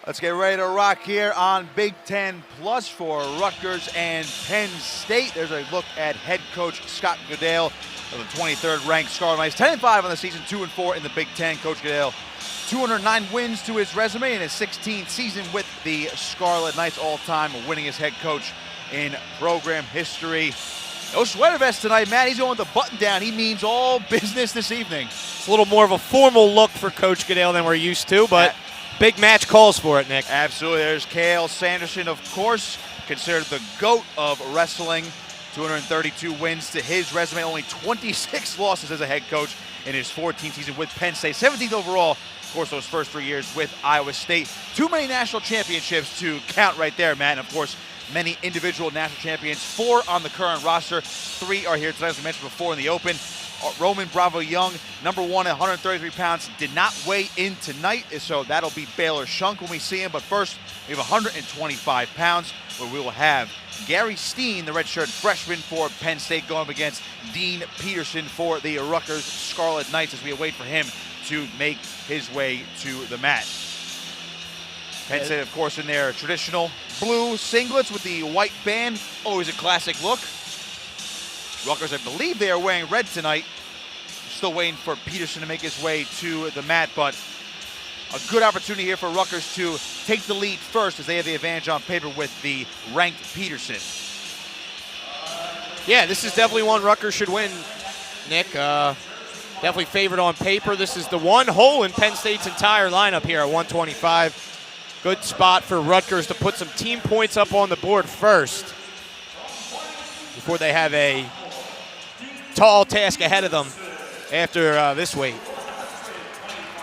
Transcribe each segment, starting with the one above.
Let's get ready to rock here on Big Ten Plus for Rutgers and Penn State. There's a look at head coach Scott Goodale of the 23rd ranked Scarlet Knights. 10-5 on the season, 2-4 in the Big Ten. Coach Goodale, 209 wins to his resume in his 16th season with the Scarlet Knights, all-time winningest head coach in program history. No sweater vest tonight, Matt. He's going with the button down. He means all business this evening. It's a little more of a formal look for Coach Goodale than we're used to, but big match calls for it, Nick. Absolutely. There's Cael Sanderson, of course, considered the GOAT of wrestling. 232 wins to his resume, only 26 losses as a head coach in his 14th season with Penn State. 17th overall, of course, those first 3 years with Iowa State. Too many national championships to count right there, Matt. And, of course, many individual national champions. 4 on the current roster. 3 are here tonight, as we mentioned before, in the open. Roman Bravo Young, number 1 at 133 pounds, did not weigh in tonight, so that'll be Baylor Shunk when we see him. But first, we have 125 pounds, where we will have Gary Steen, the redshirt freshman for Penn State, going up against Dean Peterson for the Rutgers Scarlet Knights, as we await for him to make his way to the mat. Penn State, of course, in their traditional blue singlets with the white band, always a classic look. Rutgers, I believe they are wearing red tonight. Still waiting for Peterson to make his way to the mat, but a good opportunity here for Rutgers to take the lead first, as they have the advantage on paper with the ranked Peterson. Yeah, this is definitely one Rutgers should win, Nick. Definitely favored on paper. This is the one hole in Penn State's entire lineup here at 125. Good spot for Rutgers to put some team points up on the board first before they have a tall task ahead of them after this weight.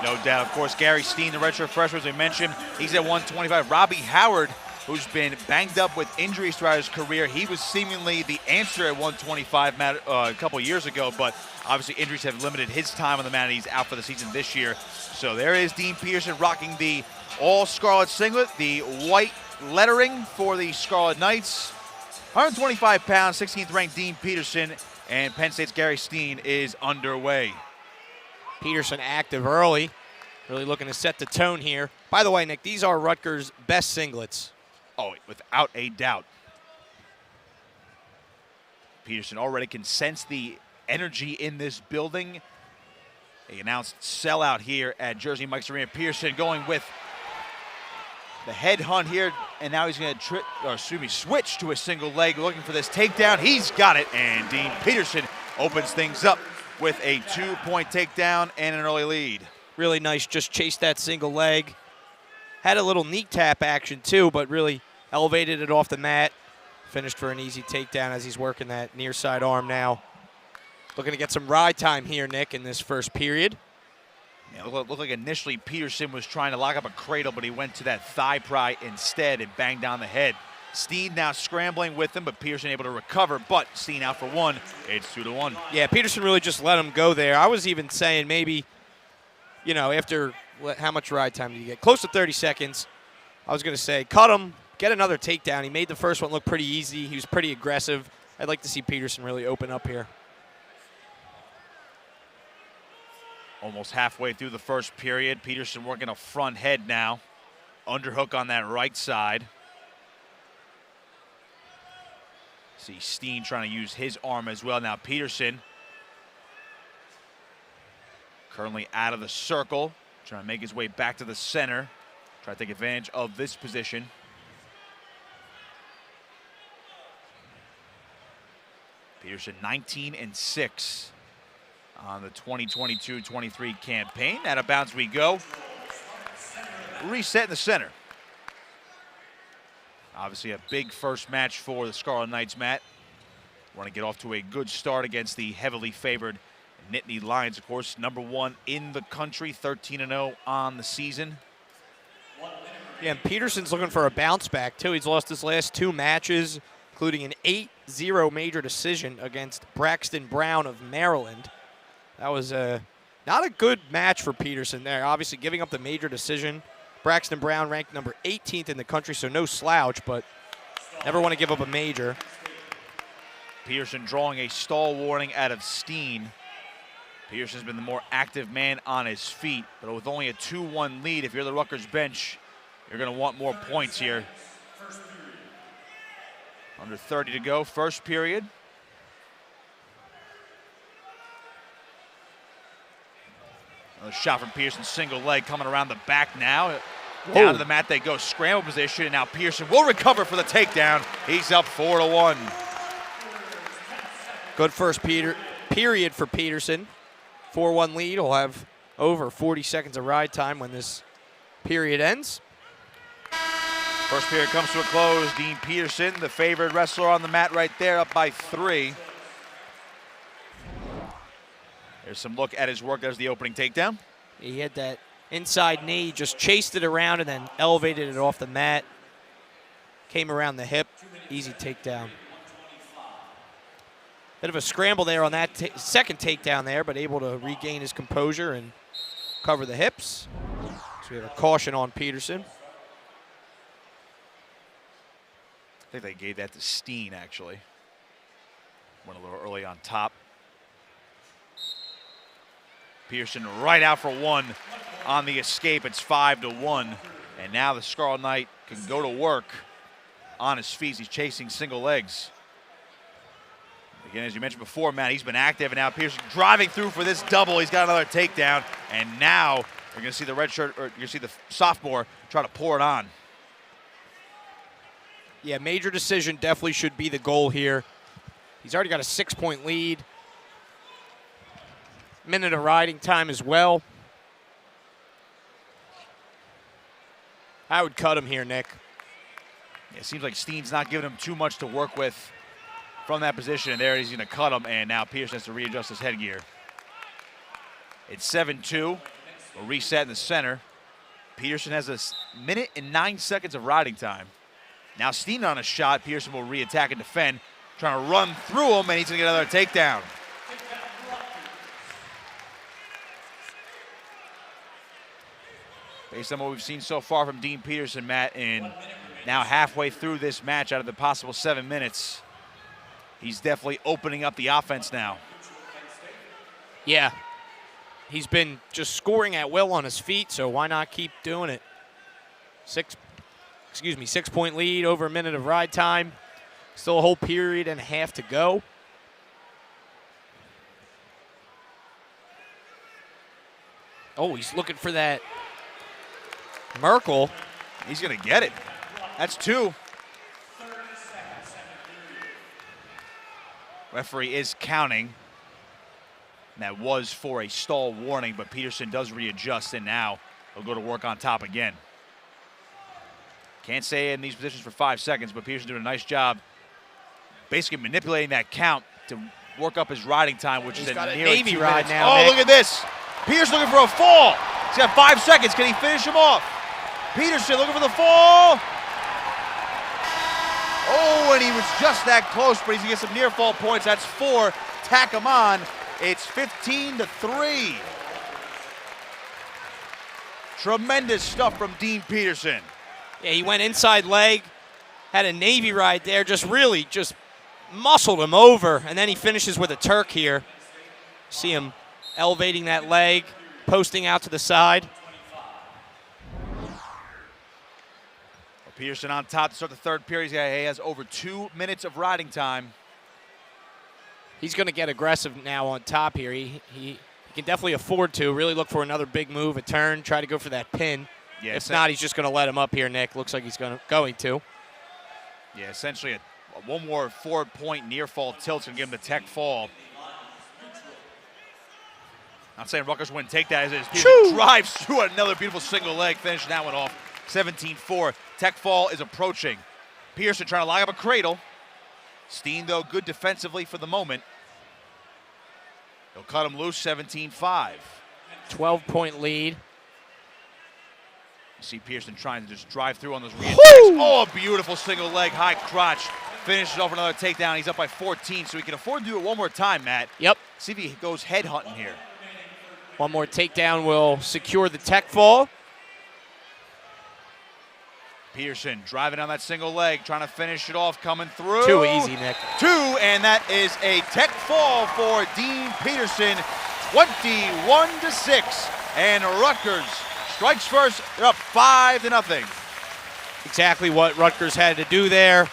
No doubt. Of course, Gary Steen, the redshirt freshman, as we mentioned, he's at 125. Robbie Howard, who's been banged up with injuries throughout his career, he was seemingly the answer at 125 a couple years ago, but obviously injuries have limited his time on the mat, and he's out for the season this year. So there is Dean Peterson rocking the all-scarlet singlet, the white lettering for the Scarlet Knights. 125 pounds, 16th ranked Dean Peterson, and Penn State's Gary Steen is underway. Peterson active early, really looking to set the tone here. By the way, Nick, these are Rutgers' best singlets. Oh, without a doubt. Peterson already can sense the energy in this building. They announced sellout here at Jersey Mike's Arena. Peterson going with the head hunt here, and now he's going to switch to a single leg, looking for this takedown. He's got it, and Dean Peterson opens things up with a 2-point takedown and an early lead. Really nice, just chased that single leg. Had a little knee tap action too, but really elevated it off the mat. Finished for an easy takedown as he's working that near side arm now. Looking to get some ride time here, Nick, in this first period. Yeah, it looked like initially Peterson was trying to lock up a cradle, but he went to that thigh pry instead and banged down the head. Steen now scrambling with him, but Peterson able to recover, but Steen out for one. It's 2-1. Yeah, Peterson really just let him go there. I was even saying maybe, you know, after how much ride time did he get? Close to 30 seconds. I was going to say, cut him, get another takedown. He made the first one look pretty easy. He was pretty aggressive. I'd like to see Peterson really open up here. Almost halfway through the first period. Peterson working a front head now. Underhook on that right side. See Steen trying to use his arm as well. Now Peterson currently out of the circle, trying to make his way back to the center. Try to take advantage of this position. Peterson 19-6 on the 2022-23 campaign. Out of bounds we go. Reset in the center. Obviously a big first match for the Scarlet Knights, Matt. Want to get off to a good start against the heavily favored Nittany Lions, of course, number 1 in the country, 13-0 on the season. Yeah, and Peterson's looking for a bounce back, too. He's lost his last 2 matches, including an 8-0 major decision against Braxton Brown of Maryland. That was not a good match for Peterson there. Obviously giving up the major decision. Braxton Brown ranked number 18th in the country, so no slouch, but never want to give up a major. Peterson drawing a stall warning out of Steen. Peterson's been the more active man on his feet, but with only a 2-1 lead, if you're the Rutgers bench, You're going to want more points here. Under 30 to go, first period. Another shot from Pearson, single leg coming around the back now. Down to the mat they go, scramble position, and now Pearson will recover for the takedown. He's up 4-1. Good first period for Peterson. 4-1 lead. He'll have over 40 seconds of ride time when this period ends. First period comes to a close. Dean Peterson, the favored wrestler on the mat right there, up by 3. There's some look at his work as the opening takedown. He had that inside knee, just chased it around and then elevated it off the mat. Came around the hip, easy takedown. Bit of a scramble there on that second takedown there, but able to regain his composure and cover the hips. So we have a caution on Peterson. I think they gave that to Steen, actually. Went a little early on top. Pearson right out for 1 on the escape. It's 5-1. And now the Scarlet Knight can go to work on his feet. He's chasing single legs. Again, as you mentioned before, Matt, he's been active, and now Pearson driving through for this double. He's got another takedown, and now you're going to see the red shirt, or you're going to see the sophomore try to pour it on. Yeah, major decision definitely should be the goal here. He's already got a 6-point lead. Minute of riding time as well. I would cut him here, Nick. It seems like Steen's not giving him too much to work with from that position, and there he's going to cut him, and now Pearson has to readjust his headgear. It's 7-2. A reset in the center. Pearson has a minute and 9 seconds of riding time. Now Steen on a shot. Pearson will re-attack and defend, trying to run through him, and he's going to get another takedown. Based on what we've seen so far from Dean Peterson, Matt, and now halfway through this match out of the possible 7 minutes, he's definitely opening up the offense now. Yeah. He's been just scoring at will on his feet, so why not keep doing it? 6-point lead, over a minute of ride time. Still a whole period and a half to go. Oh, he's looking for that Merkel. He's going to get it. That's 2. Referee is counting. And that was for a stall warning, but Peterson does readjust, and now he'll go to work on top again. Can't stay in these positions for 5 seconds, but Peterson's doing a nice job basically manipulating that count to work up his riding time, which is got a nearly Navy 2 ride minutes. now, Oh, Nick. look at this. Peterson looking for a fall. He's got 5 seconds. Can he finish him off? Peterson looking for the fall. Oh, and he was just that close, but he's going to get some near fall points. That's 4. Tack him on. It's 15-3. Tremendous stuff from Dean Peterson. Yeah, he went inside leg, had a Navy ride there, just muscled him over, and then he finishes with a Turk here. See him elevating that leg, posting out to the side. Peterson on top to start the third period. He has over 2 minutes of riding time. He's going to get aggressive now on top here. He can definitely afford to really look for another big move, a turn, try to go for that pin. Yeah, if not, he's just going to let him up here, Nick. Looks like he's going to. Yeah, essentially one more 4-point near fall tilt's going to give him the tech fall. Not saying Rutgers wouldn't take that as Peterson drives through another beautiful single leg, finishing that one off. 17-4. Tech fall is approaching. Pearson trying to lock up a cradle. Steen, though, good defensively for the moment. He'll cut him loose, 17-5. 12-point lead. You see Pearson trying to just drive through on those re-attacks. Oh, a beautiful single leg, high crotch. Finishes off another takedown. He's up by 14, so he can afford to do it one more time, Matt. Yep. See if he goes head hunting here. One more takedown will secure the tech fall. Pearson driving on that single leg, trying to finish it off, coming through. Too easy, Nick. 2, and that is a tech fall for Dean Peterson, 21-6. And Rutgers strikes first. They're up 5-0. exactly what Rutgers had to do there.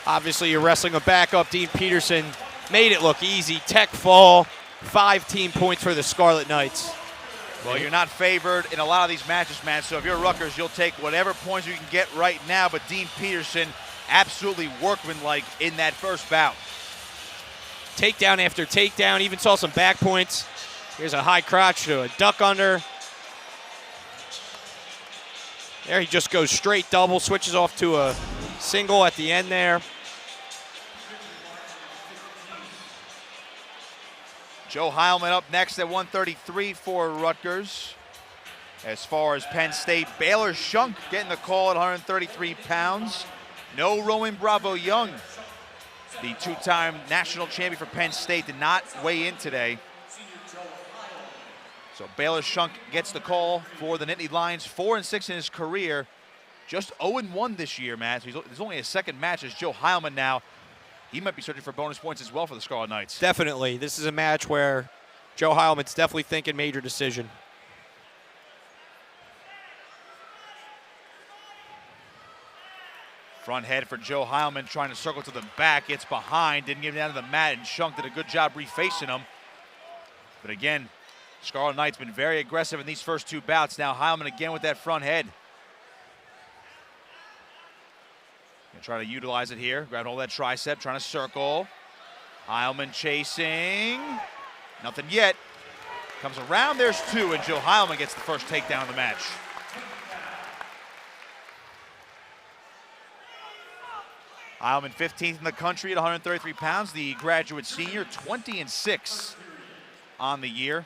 Obviously, you're wrestling a backup. Dean Peterson made it look easy. Tech fall, 5 team points for the Scarlet Knights. Well, you're not favored in a lot of these matches, man, so if you're Rutgers, you'll take whatever points you can get right now, but Dean Peterson absolutely workmanlike in that first bout. Takedown after takedown, even saw some back points. Here's a high crotch to a duck under. There he just goes straight double, switches off to a single at the end there. Joe Heilman up next at 133 for Rutgers. As far as Penn State, Baylor Shunk getting the call at 133 pounds. No Rowan Bravo Young, the 2-time national champion for Penn State, did not weigh in today. So Baylor Shunk gets the call for the Nittany Lions, 4-6 in his career. Just 0-1 this year, Matt. So there's only a second match as Joe Heilman now. He might be searching for bonus points as well for the Scarlet Knights. Definitely. This is a match where Joe Heilman's definitely thinking major decision. Front head for Joe Heilman, trying to circle to the back. Gets behind, didn't get down to the mat, and Shunk did a good job refacing him. But again, Scarlet Knights been very aggressive in these first 2 bouts. Now Heilman again with that front head. Gonna try to utilize it here. Grab hold of that tricep, trying to circle. Heilman chasing. Nothing yet. Comes around, there's 2, and Joe Heilman gets the first takedown of the match. Heilman 15th in the country at 133 pounds. The graduate senior, 20-6 on the year.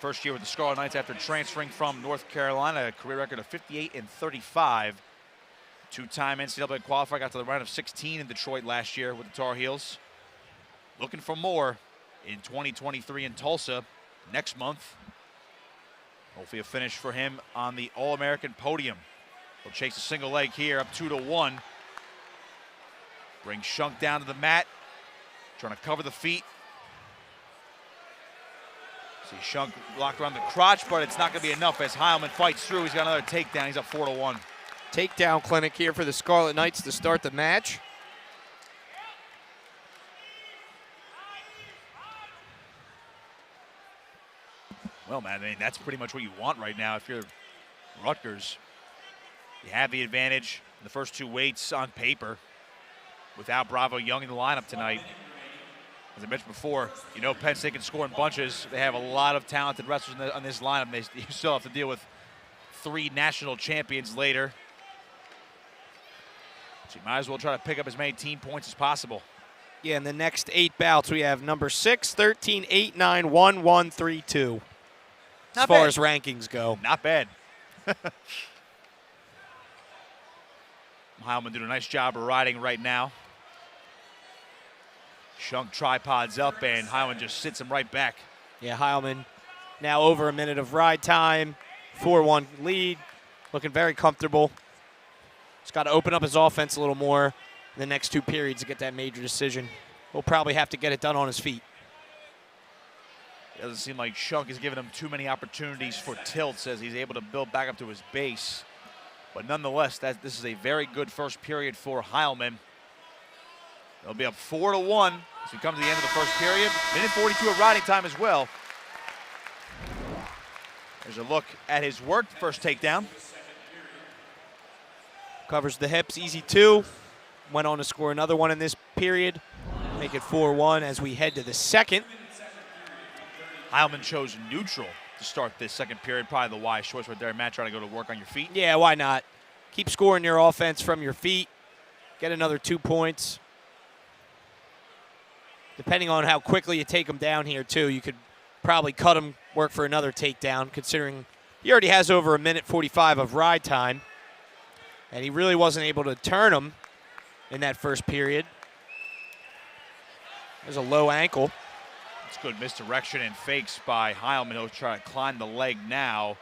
First year with the Scarlet Knights after transferring from North Carolina, a career record of 58-35. 2-time NCAA qualifier, got to the round of 16 in Detroit last year with the Tar Heels. Looking for more in 2023 in Tulsa next month. Hopefully a finish for him on the All-American podium. He'll chase a single leg here, up 2-1. Bring Shunk down to the mat, trying to cover the feet. See Shunk locked around the crotch, but it's not going to be enough as Heilman fights through. He's got another takedown. He's up 4-1. Takedown clinic here for the Scarlet Knights to start the match. Well, man, I mean, that's pretty much what you want right now if you're Rutgers. You have the advantage in the first 2 weights on paper without Bravo Young in the lineup tonight. As I mentioned before, you know Penn State can score in bunches. They have a lot of talented wrestlers on this lineup. You still have to deal with 3 national champions later. So you might as well try to pick up as many team points as possible. Yeah, in the next 8 bouts, we have number 6, 13, 8, 9, 1, 1, 3, 2. As far as rankings go. Not bad. Heilman doing a nice job of riding right now. Shunk tripods up, and Heilman just sits him right back. Yeah, Heilman now over a minute of ride time. 4-1 lead. Looking very comfortable. He's got to open up his offense a little more in the next 2 periods to get that major decision. He'll probably have to get it done on his feet. It doesn't seem like Shunk is giving him too many opportunities for tilts as he's able to build back up to his base. But nonetheless, this is a very good first period for Heilman. They'll be up 4-1 as we come to the end of the first period. Minute 42 of riding time as well. There's a look at his work. First takedown. Covers the hips, easy 2. Went on to score another one in this period. Make it 4-1 as we head to the second. Heilman chose neutral to start this second period. Probably the wise choice right there. Matt, trying to go to work on your feet. Yeah, why not? Keep scoring your offense from your feet. Get another 2 points. Depending on how quickly you take him down here, too, you could probably cut him, work for another takedown, considering he already has over a minute 45 of ride time. And he really wasn't able to turn him in that first period. There's a low ankle. It's good misdirection and fakes by Heilman. He'll try to climb the leg now.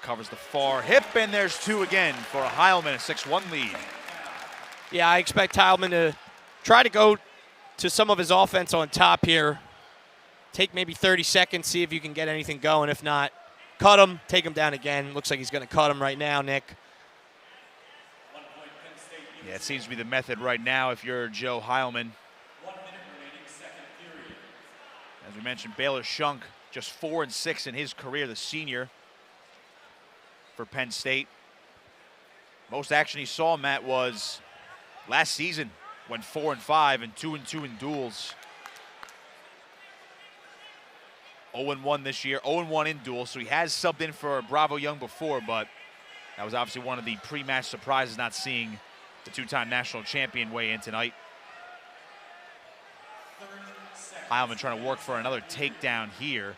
Covers the far hip, and there's 2 again for Heilman, a 6-1 lead. Yeah, I expect Heilman to try to go to some of his offense on top here. Take maybe 30 seconds, see if you can get anything going. If not, cut him, take him down again. Looks like he's going to cut him right now, Nick. Yeah, it seems to be the method right now if you're Joe Heilman. As we mentioned, Baylor Shunk just 4-6 in his career, the senior for Penn State. Most action he saw, Matt, was last season, went 4-5 and 2-2 in duels. 0-1 this year, 0-1 in duels, so he has subbed in for Bravo Young before, but that was obviously one of the pre-match surprises, not seeing the two-time national champion weigh in tonight. Heilman trying to work for another takedown here.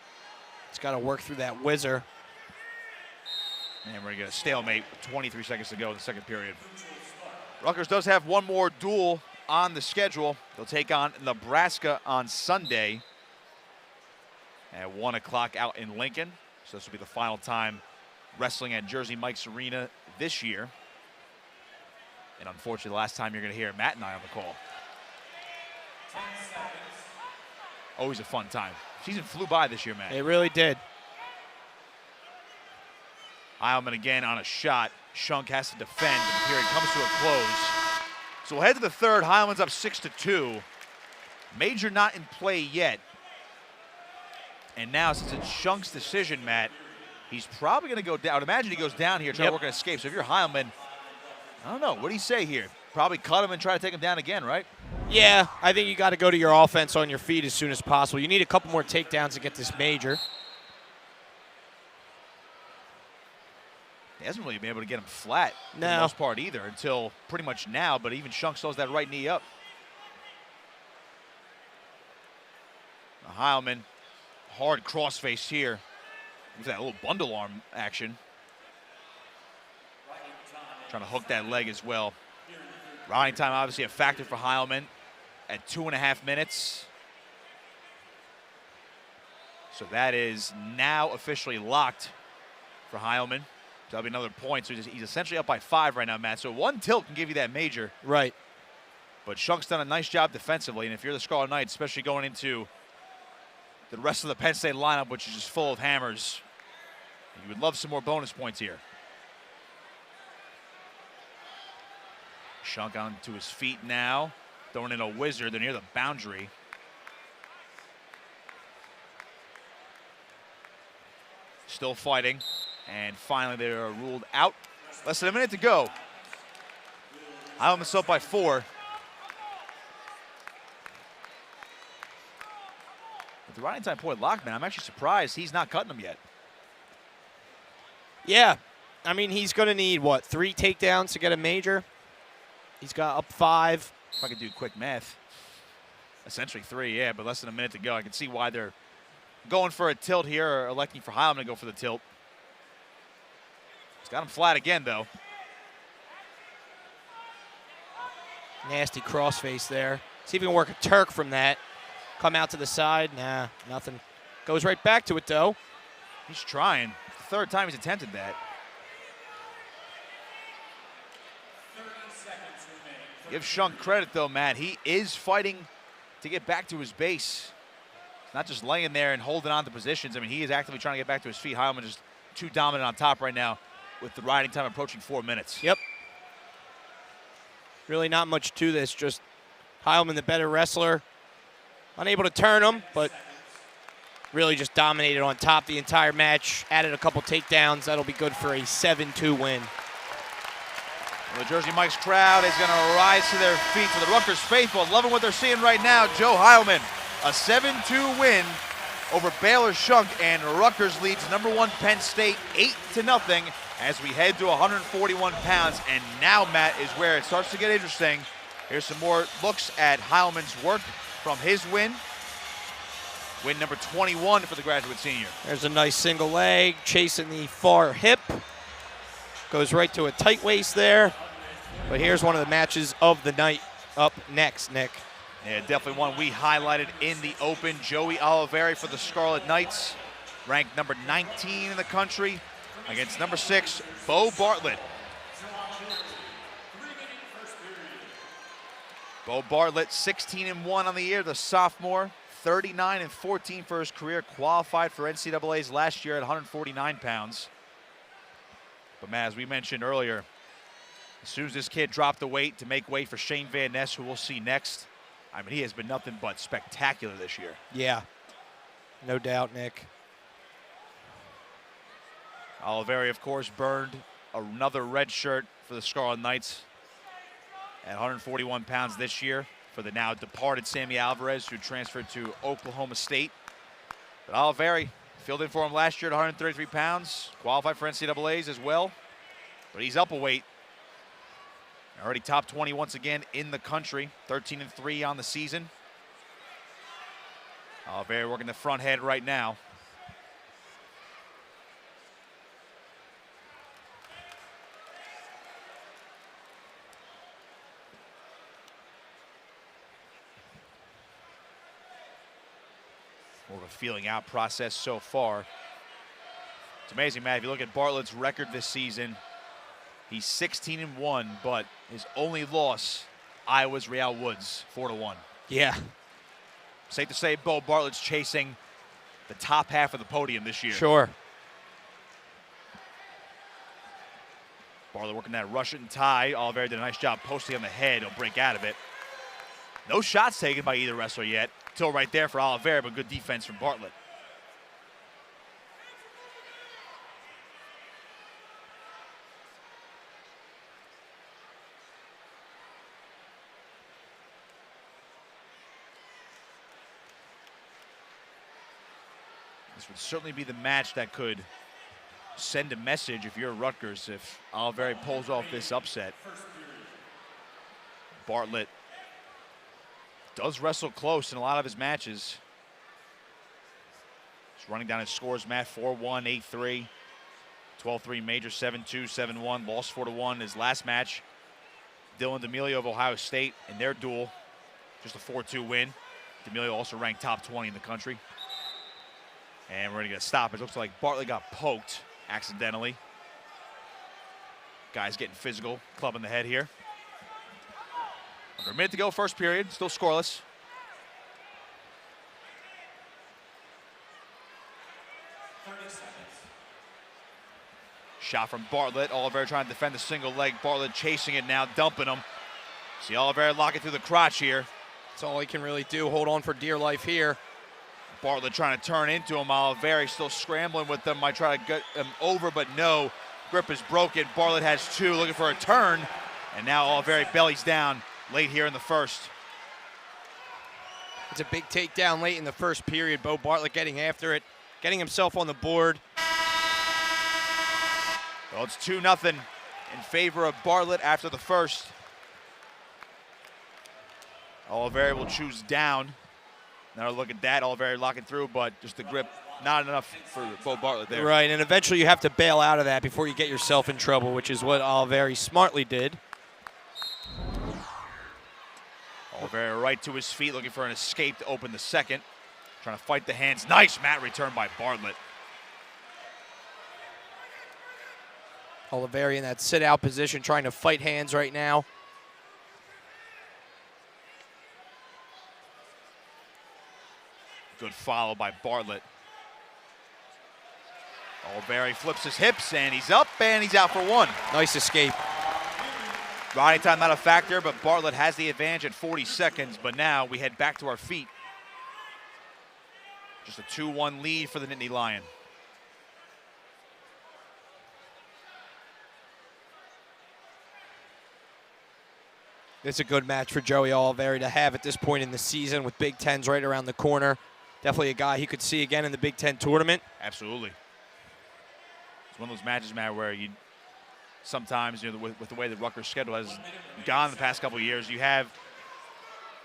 He's got to work through that whizzer. And we're going to get a stalemate, 23 seconds to go in the second period. Rutgers does have one more duel on the schedule. They'll take on Nebraska on Sunday at 1 o'clock out in Lincoln. So this will be the final time wrestling at Jersey Mike's Arena this year. And unfortunately, the last time you're going to hear Matt and I on the call. 10 seconds. Always a fun time. Season flew by this year, Matt. It really did. Heilman again on a shot. Shunk has to defend, and the period comes to a close. So we'll head to the third. Heilman's up 6-2. Major not in play yet. And now, since it's Shunk's decision, Matt, he's probably going to go down. I would imagine he goes down here, trying to work an escape. So if you're Heilman, I don't know. What do you say here? Probably cut him and try to take him down again, right? Yeah, I think you got to go to your offense on your feet as soon as possible. You need a couple more takedowns to get this major. He hasn't really been able to get him flat for the No. most part either until pretty much now, but even Shunk still has that right knee up. Now Heilman, hard crossface here. Look at that little bundle arm action. Trying to hook that leg as well. Riding time obviously a factor for Heilman at 2.5 minutes. So that is now officially locked for Heilman. That'll be another point. So he's essentially up by 5 right now, Matt. So one tilt can give you that major. Right. But Shunk's done a nice job defensively. And if you're the Scarlet Knights, especially going into the rest of the Penn State lineup, which is just full of hammers, you would love some more bonus points here. Shunk onto his feet now. Throwing in a whizzer. They're near the boundary. Still fighting. And finally they are ruled out. Less than a minute to go. Heilman's up by 4. With the riding time point locked, man, I'm actually surprised he's not cutting them yet. Yeah. I mean, he's going to need, what, 3 takedowns to get a major? He's got up 5. If I could do quick math. Essentially 3, yeah, but less than a minute to go. I can see why they're going for a tilt here or electing for Heilman to go for the tilt. He's got him flat again, though. Nasty crossface there. See if he can work a Turk from that. Come out to the side. Nah, nothing. Goes right back to it, though. He's trying. The third time he's attempted that. 30 seconds remaining. Give Shunk credit, though, Matt. He is fighting to get back to his base. He's not just laying there and holding on to positions. I mean, he is actively trying to get back to his feet. Heilman just too dominant on top right now with the riding time approaching 4 minutes. Yep. Really not much to this. Just Heilman, the better wrestler. Unable to turn him, but really just dominated on top the entire match. Added a couple takedowns. That'll be good for a 7-2 win. Well, the Jersey Mike's crowd is going to rise to their feet for the Rutgers faithful. Loving what they're seeing right now. Joe Heilman, a 7-2 win over Baylor Shunk, and Rutgers leads #1 Penn State 8-0 as we head to 141 pounds. And now, Matt, is where it starts to get interesting. Here's some more looks at Heilman's work from his win. Win number 21 for the graduate senior. There's a nice single leg, chasing the far hip. Goes right to a tight waist there. But here's one of the matches of the night up next, Nick. Yeah, definitely one we highlighted in the open. Joey Oliveri for the Scarlet Knights, ranked number 19 in the country, against number 6, Bo Bartlett. Bo Bartlett, 16-1 on the year, the sophomore, 39-14 for his career, qualified for NCAAs last year at 149 pounds. But Matt, as we mentioned earlier, as soon as this kid dropped the weight to make way for Shane Van Ness, who we'll see next, I mean, he has been nothing but spectacular this year. Yeah, no doubt, Nick. Oliveri, of course, burned another red shirt for the Scarlet Knights at 141 pounds this year for the now departed Sammy Alvarez, who transferred to Oklahoma State. But Oliveri filled in for him last year at 133 pounds, qualified for NCAAs as well. But he's up a weight. Already top 20 once again in the country, 13-3 on the season. Oliveri working the front head right now. More of a feeling out process so far. It's amazing, Matt. If you look at Bartlett's record this season, he's 16-1, but his only loss, Iowa's Real Woods, 4-1. Yeah. Safe to say, Bo Bartlett's chasing the top half of the podium this year. Sure. Bartlett working that Russian tie. Oliveri did a nice job posting on the head. He'll break out of it. No shots taken by either wrestler yet. Till right there for Oliveri, but good defense from Bartlett. This would certainly be the match that could send a message if you're Rutgers, if Oliveri pulls off this upset. Bartlett does wrestle close in a lot of his matches. He's running down his scores, Matt, 4-1, 8-3, 12-3 major, 7-2, 7-1, lost 4-1 his last match. Dylan D'Amelio of Ohio State in their duel, just a 4-2 win. D'Amelio also ranked top 20 in the country. And we're gonna get a stop. It looks like Bartlett got poked accidentally. Guys getting physical, clubbing the head here. Under a minute to go, first period, still scoreless. Shot from Bartlett. Oliveri trying to defend the single leg. Bartlett chasing it now, dumping him. See Oliveri lock it through the crotch here. That's all he can really do, hold on for dear life here. Bartlett trying to turn into him. Oliveri still scrambling with them. Might try to get him over, but no. Grip is broken. Bartlett has two, looking for a turn. And now Oliveri bellies down late here in the first. It's a big takedown late in the first period. Bo Bartlett getting after it, getting himself on the board. Well, it's 2-0 in favor of Bartlett after the first. Oliveri will choose down. Now look at that, Oliveri locking through, but just the grip, not enough for Bo Bartlett there. Right, and eventually you have to bail out of that before you get yourself in trouble, which is what Oliveri smartly did. Oliveri right to his feet, looking for an escape to open the second. Trying to fight the hands. Nice mat return by Bartlett. Oliveri in that sit-out position, trying to fight hands right now. Good follow by Bartlett. Oliveri flips his hips, and he's up, and he's out for one. Nice escape. Riding time not a factor, but Bartlett has the advantage at 40 seconds. But now we head back to our feet. Just a 2-1 lead for the Nittany Lion. It's a good match for Joey Oliveri to have at this point in the season with Big Tens right around the corner. Definitely a guy he could see again in the Big Ten tournament. Absolutely. It's one of those matches, Matt, where you sometimes, you know, with the way the Rutgers schedule has gone the past couple of years, you have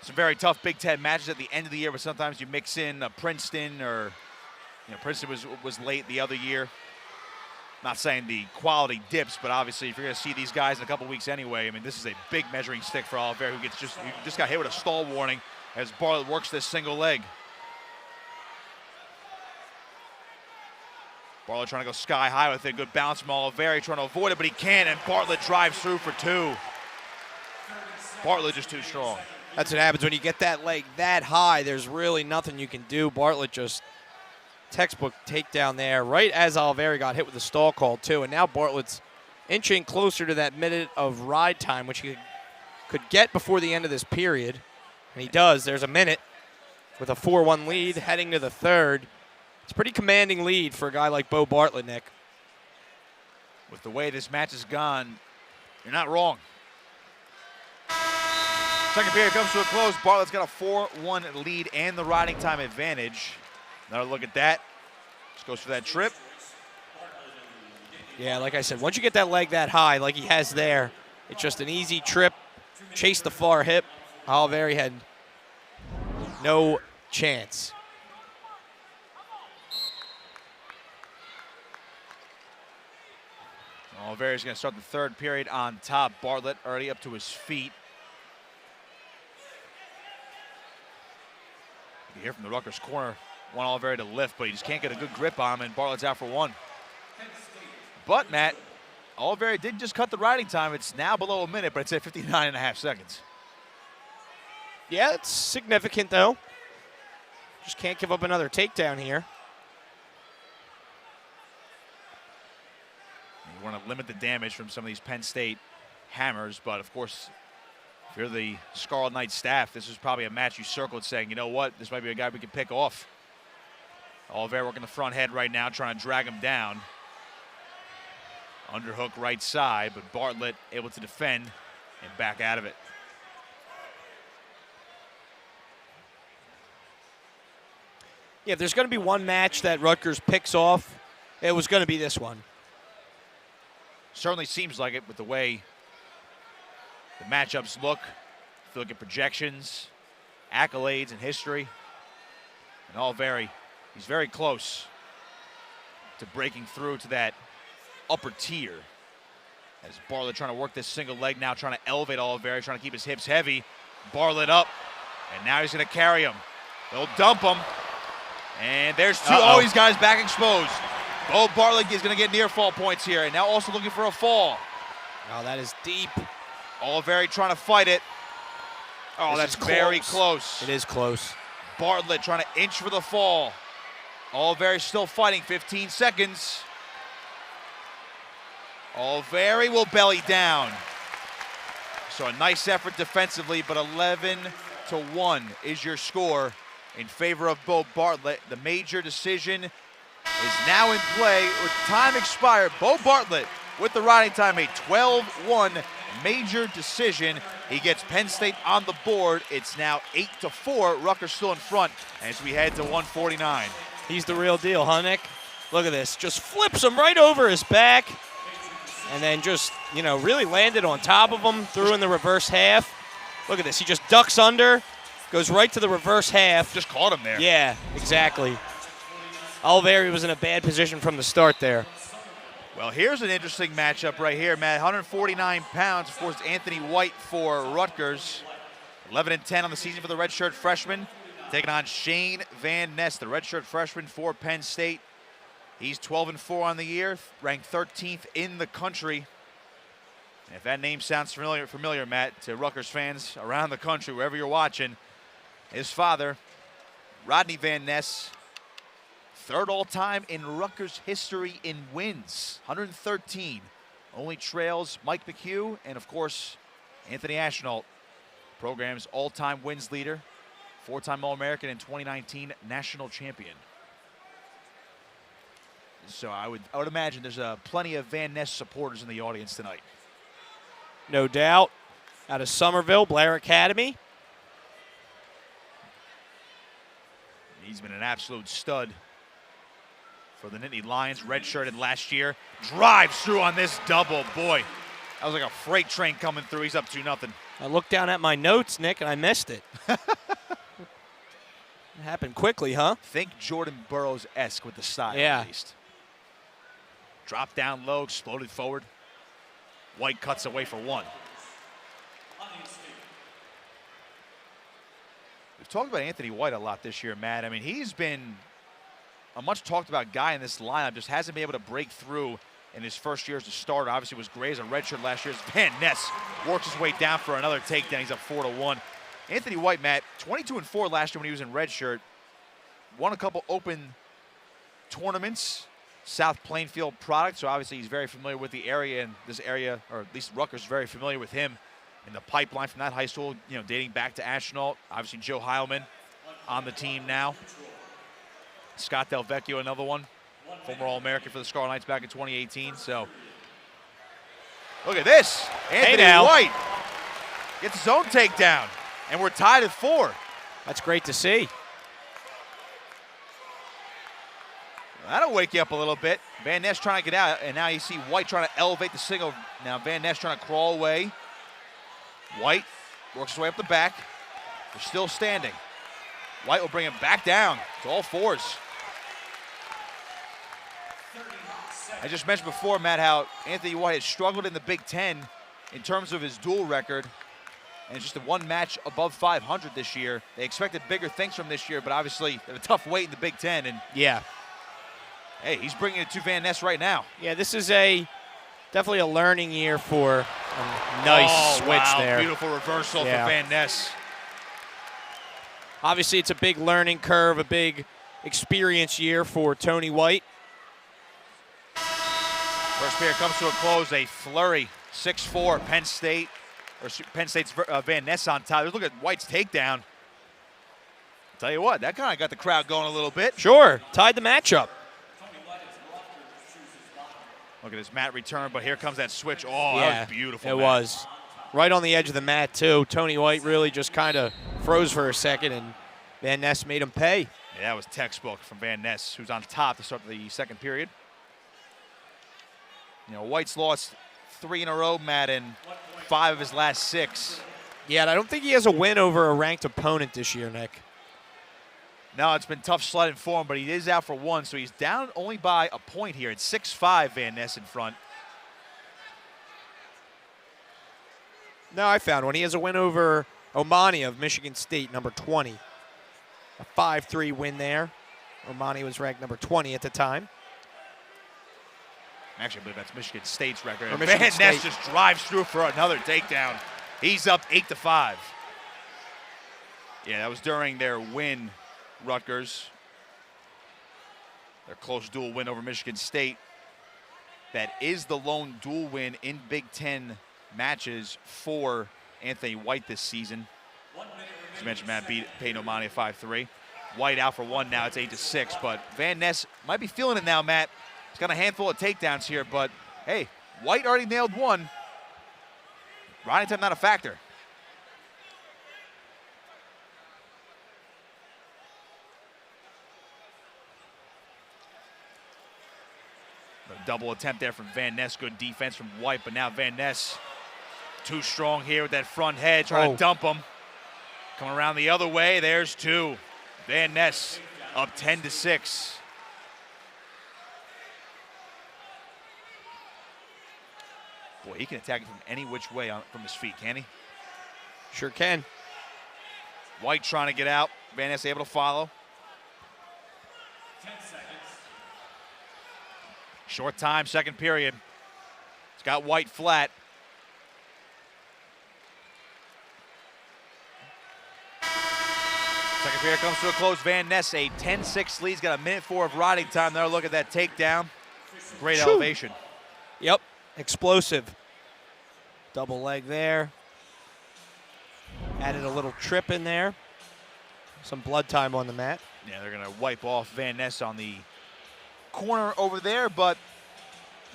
some very tough Big Ten matches at the end of the year, but sometimes you mix in Princeton, or, you know, Princeton was late the other year. Not saying the quality dips, but obviously if you're going to see these guys in a couple weeks anyway, I mean, this is a big measuring stick for Oliveri, who just got hit with a stall warning as Bartlett works this single leg. Bartlett trying to go sky high with a good bounce from Oliveri, trying to avoid it, but he can't, and Bartlett drives through for two. Bartlett just too strong. That's what happens when you get that leg that high. There's really nothing you can do. Bartlett just textbook takedown there right as Oliveri got hit with the stall call, too. And now Bartlett's inching closer to that minute of ride time, which he could get before the end of this period. And he does. There's a minute with a 4-1 lead heading to the third. It's a pretty commanding lead for a guy like Bo Bartlett, Nick. With the way this match has gone, you're not wrong. Second period comes to a close. Bartlett's got a 4-1 lead and the riding time advantage. Another look at that. Just goes for that trip. Yeah, like I said, once you get that leg that high, like he has there, it's just an easy trip. Chase the far hip. Oliveri had no chance. Oliveri's going to start the third period on top. Bartlett already up to his feet. You hear from the Rutgers corner, want Oliveri to lift, but he just can't get a good grip on him, and Bartlett's out for one. But, Matt, Oliveri did just cut the riding time. It's now below a minute, but it's at 59.5 seconds. Yeah, it's significant, though. Just can't give up another takedown here. You want to limit the damage from some of these Penn State hammers, but, of course, if you're the Scarlet Knights staff, this is probably a match you circled saying, you know what, this might be a guy we can pick off. Oliveri working the front head right now, trying to drag him down. Underhook right side, but Bartlett able to defend and back out of it. Yeah, if there's going to be one match that Rutgers picks off, it was going to be this one. Certainly seems like it with the way the matchups look. If you look at projections, accolades, and history, and Oliveri, he's very close to breaking through to that upper tier. As Bartlett trying to work this single leg now, trying to elevate Oliveri, trying to keep his hips heavy. Bartlett up, and now he's going to carry him. They'll dump him. And there's two. Oh, he's got his back exposed. Bo Bartlett is going to get near fall points here, and now also looking for a fall. Oh, that is deep. Oliveri trying to fight it. Oh, that's very close. It is close. Bartlett trying to inch for the fall. Oliveri still fighting, 15 seconds. Oliveri will belly down. So a nice effort defensively, but 11-1 is your score in favor of Bo Bartlett. The major decision is now in play with time expired. Bo Bartlett with the riding time, a 12-1 major decision. He gets Penn State on the board. It's now 8-4. Rutgers still in front as we head to 149. He's the real deal, huh, Nick? Look at this. Just flips him right over his back. And then just, really landed on top of him, threw in the reverse half. Look at this. He just ducks under, goes right to the reverse half. Just caught him there. Yeah, exactly. Oliveri was in a bad position from the start there. Well, here's an interesting matchup right here, Matt. 149 pounds, of course, Anthony White for Rutgers. 11-10 on the season for the redshirt freshman. Taking on Shane Van Ness, the redshirt freshman for Penn State. He's 12-4 on the year, ranked 13th in the country. And if that name sounds familiar, Matt, to Rutgers fans around the country, wherever you're watching, his father, Rodney Van Ness, third all-time in Rutgers history in wins, 113. Only trails Mike McHugh and, of course, Anthony Ashnault, program's all-time wins leader, four-time All-American and 2019 national champion. So I would imagine there's plenty of Van Ness supporters in the audience tonight. No doubt. Out of Somerville, Blair Academy. He's been an absolute stud for the Nittany Lions, redshirted last year. Drives through on this double. Boy, that was like a freight train coming through. He's up 2-0. I looked down at my notes, Nick, and I missed it. It happened quickly, huh? Think Jordan Burroughs-esque with the style, yeah. At least. Dropped down low, exploded forward. White cuts away for one. We've talked about Anthony White a lot this year, Matt. I mean, he's been a much talked about guy in this lineup, just hasn't been able to break through in his first year as a starter. Obviously was great as a redshirt last year. As Van Ness works his way down for another takedown. He's up 4-1. Anthony White, Matt, 22-4 last year when he was in red shirt. Won a couple open tournaments, South Plainfield product, so obviously he's very familiar with the area, and this area, or at least Rutgers, is very familiar with him in the pipeline from that high school, dating back to Astronaut. Obviously Joe Heilman on the team now. Scott Del Vecchio, another one, former All-American for the Scarlet Knights back in 2018. So look at this. Anthony White gets his own takedown, and we're tied at 4. That's great to see. That'll wake you up a little bit. Van Ness trying to get out, and now you see White trying to elevate the single. Now Van Ness trying to crawl away. White works his way up the back. They're still standing. White will bring him back down to all 4s. I just mentioned before, Matt, how Anthony White has struggled in the Big Ten in terms of his duel record, and it's just a one match above 500 this year. They expected bigger things from this year, but obviously they have a tough weight in the Big Ten. And yeah, hey, he's bringing it to Van Ness right now. Yeah, this is definitely a learning year for a nice switch there. Beautiful reversal for Van Ness. Obviously, it's a big learning curve, a big experience year for Tony White. First period comes to a close, a flurry, 6-4, Penn State, or Penn State's Van Ness on top. Look at White's takedown. I'll tell you what, that kind of got the crowd going a little bit. Sure, tied the matchup. Look at his mat return, but here comes that switch. Oh, that was beautiful. It was. Right on the edge of the mat, too. Tony White really just kind of froze for a second, and Van Ness made him pay. Yeah, that was textbook from Van Ness, who's on top to start the second period. White's lost 3 in a row, Matt, and 5 of his last 6. Yeah, and I don't think he has a win over a ranked opponent this year, Nick. No, it's been tough sledding for him, but he is out for 1, so he's down only by a point here. It's 6-5, Van Ness in front. No, I found one. He has a win over Omani of Michigan State, number 20. A 5-3 win there. Omani was ranked number 20 at the time. Actually, I believe that's Michigan State's record. Michigan Van State. Ness just drives through for another takedown. He's up 8-5. Yeah, that was during their win, Rutgers. Their close dual win over Michigan State. That is the lone dual win in Big Ten matches for Anthony White this season. As you mentioned, Matt beat Peyton Omani at 5-3. White out for 1 now, it's 8-6, but Van Ness might be feeling it now, Matt. He's got a handful of takedowns here, but hey, White already nailed 1. Riding time not a factor. A double attempt there from Van Ness. Good defense from White, but now Van Ness too strong here with that front head, trying to dump him. Coming around the other way, there's 2. Van Ness up 10-6. Boy, he can attack it from any which way from his feet, can he? Sure can. White trying to get out. Van Ness able to follow. 10 seconds. Short time, second period. It's got White flat. Second period comes to a close. Van Ness, a 10-6 lead. He's got a minute 4 of riding time there. Look at that takedown. Great elevation. Yep, explosive. Double leg there. Added a little trip in there. Some blood time on the mat. Yeah, they're going to wipe off Van Ness on the corner over there, but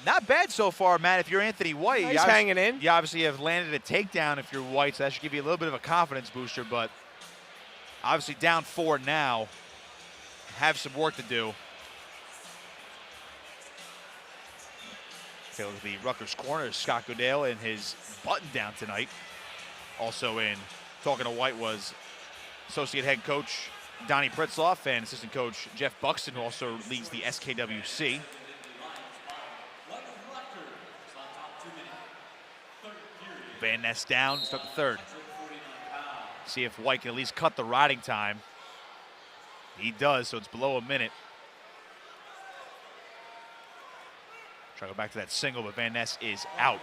not bad so far, Matt. If you're Anthony White, He's hanging in. You obviously have landed a takedown if you're White, so that should give you a little bit of a confidence booster, but obviously down 4 now. Have some work to do. Take a look at the Rutgers corner. Scott Goodale in his button down tonight. Also in talking to White was associate head coach Donnie Pritzloff and assistant coach Jeff Buxton, who also leads the SKWC. Van Ness down, start the third. See if White can at least cut the riding time. He does, so it's below a minute. Try to go back to that single, but Van Ness is out.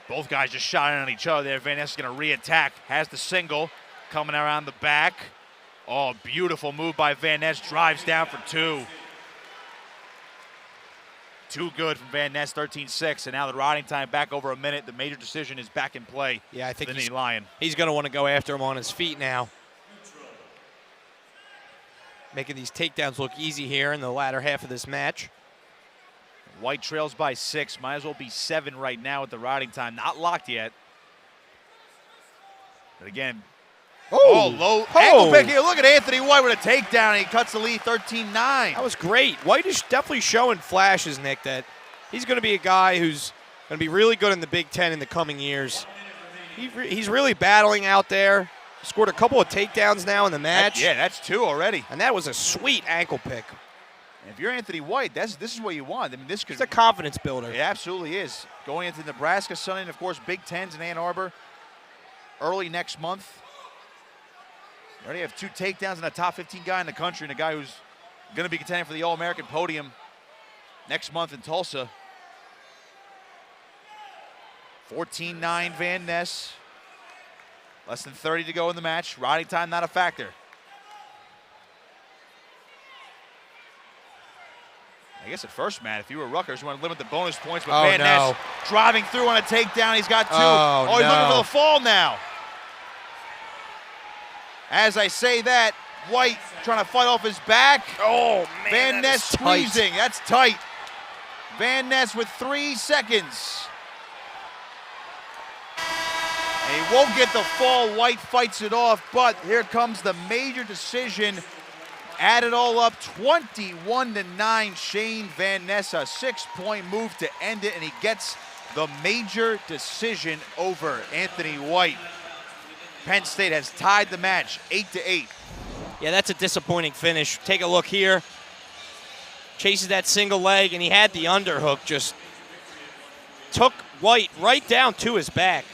Both guys just shot on each other there. Van Ness is going to re-attack. Has the single coming around the back. Oh, beautiful move by Van Ness. Drives down for two. Too good from Van Ness, 13-6. And now the riding time back over a minute. The major decision is back in play. Yeah, I think he's going to want to go after him on his feet now. Making these takedowns look easy here in the latter half of this match. White trails by 6. Might as well be 7 right now with the riding time. Not locked yet. But again, low ankle pick here. Look at Anthony White with a takedown, and he cuts the lead 13-9. That was great. White is definitely showing flashes, Nick, that he's going to be a guy who's going to be really good in the Big Ten in the coming years. He's really battling out there. Scored a couple of takedowns now in the match. That's 2 already. And that was a sweet ankle pick. If you're Anthony White, this is what you want. I mean, this could. It's a confidence builder. It absolutely is. Going into Nebraska Sunday, and of course, Big Tens in Ann Arbor early next month. You already have 2 takedowns and a top 15 guy in the country, and a guy who's going to be contending for the All-American podium next month in Tulsa. 14-9 Van Ness. Less than 30 to go in the match. Riding time not a factor. I guess at first, Matt, if you were Rutgers, you want to limit the bonus points, but Van Ness driving through on a takedown. He's got 2. He's looking for the fall now. As I say that, White trying to fight off his back. Oh, man, Van Ness squeezing. That's tight. Van Ness with 3 seconds. And he won't get the fall. White fights it off, but here comes the major decision. Add it all up, 21-9. Shane Van Ness, a 6-point move to end it, and he gets the major decision over Anthony White. Penn State has tied the match 8-8. Yeah, that's a disappointing finish. Take a look here. Chases that single leg, and he had the underhook. Just took White right down to his back.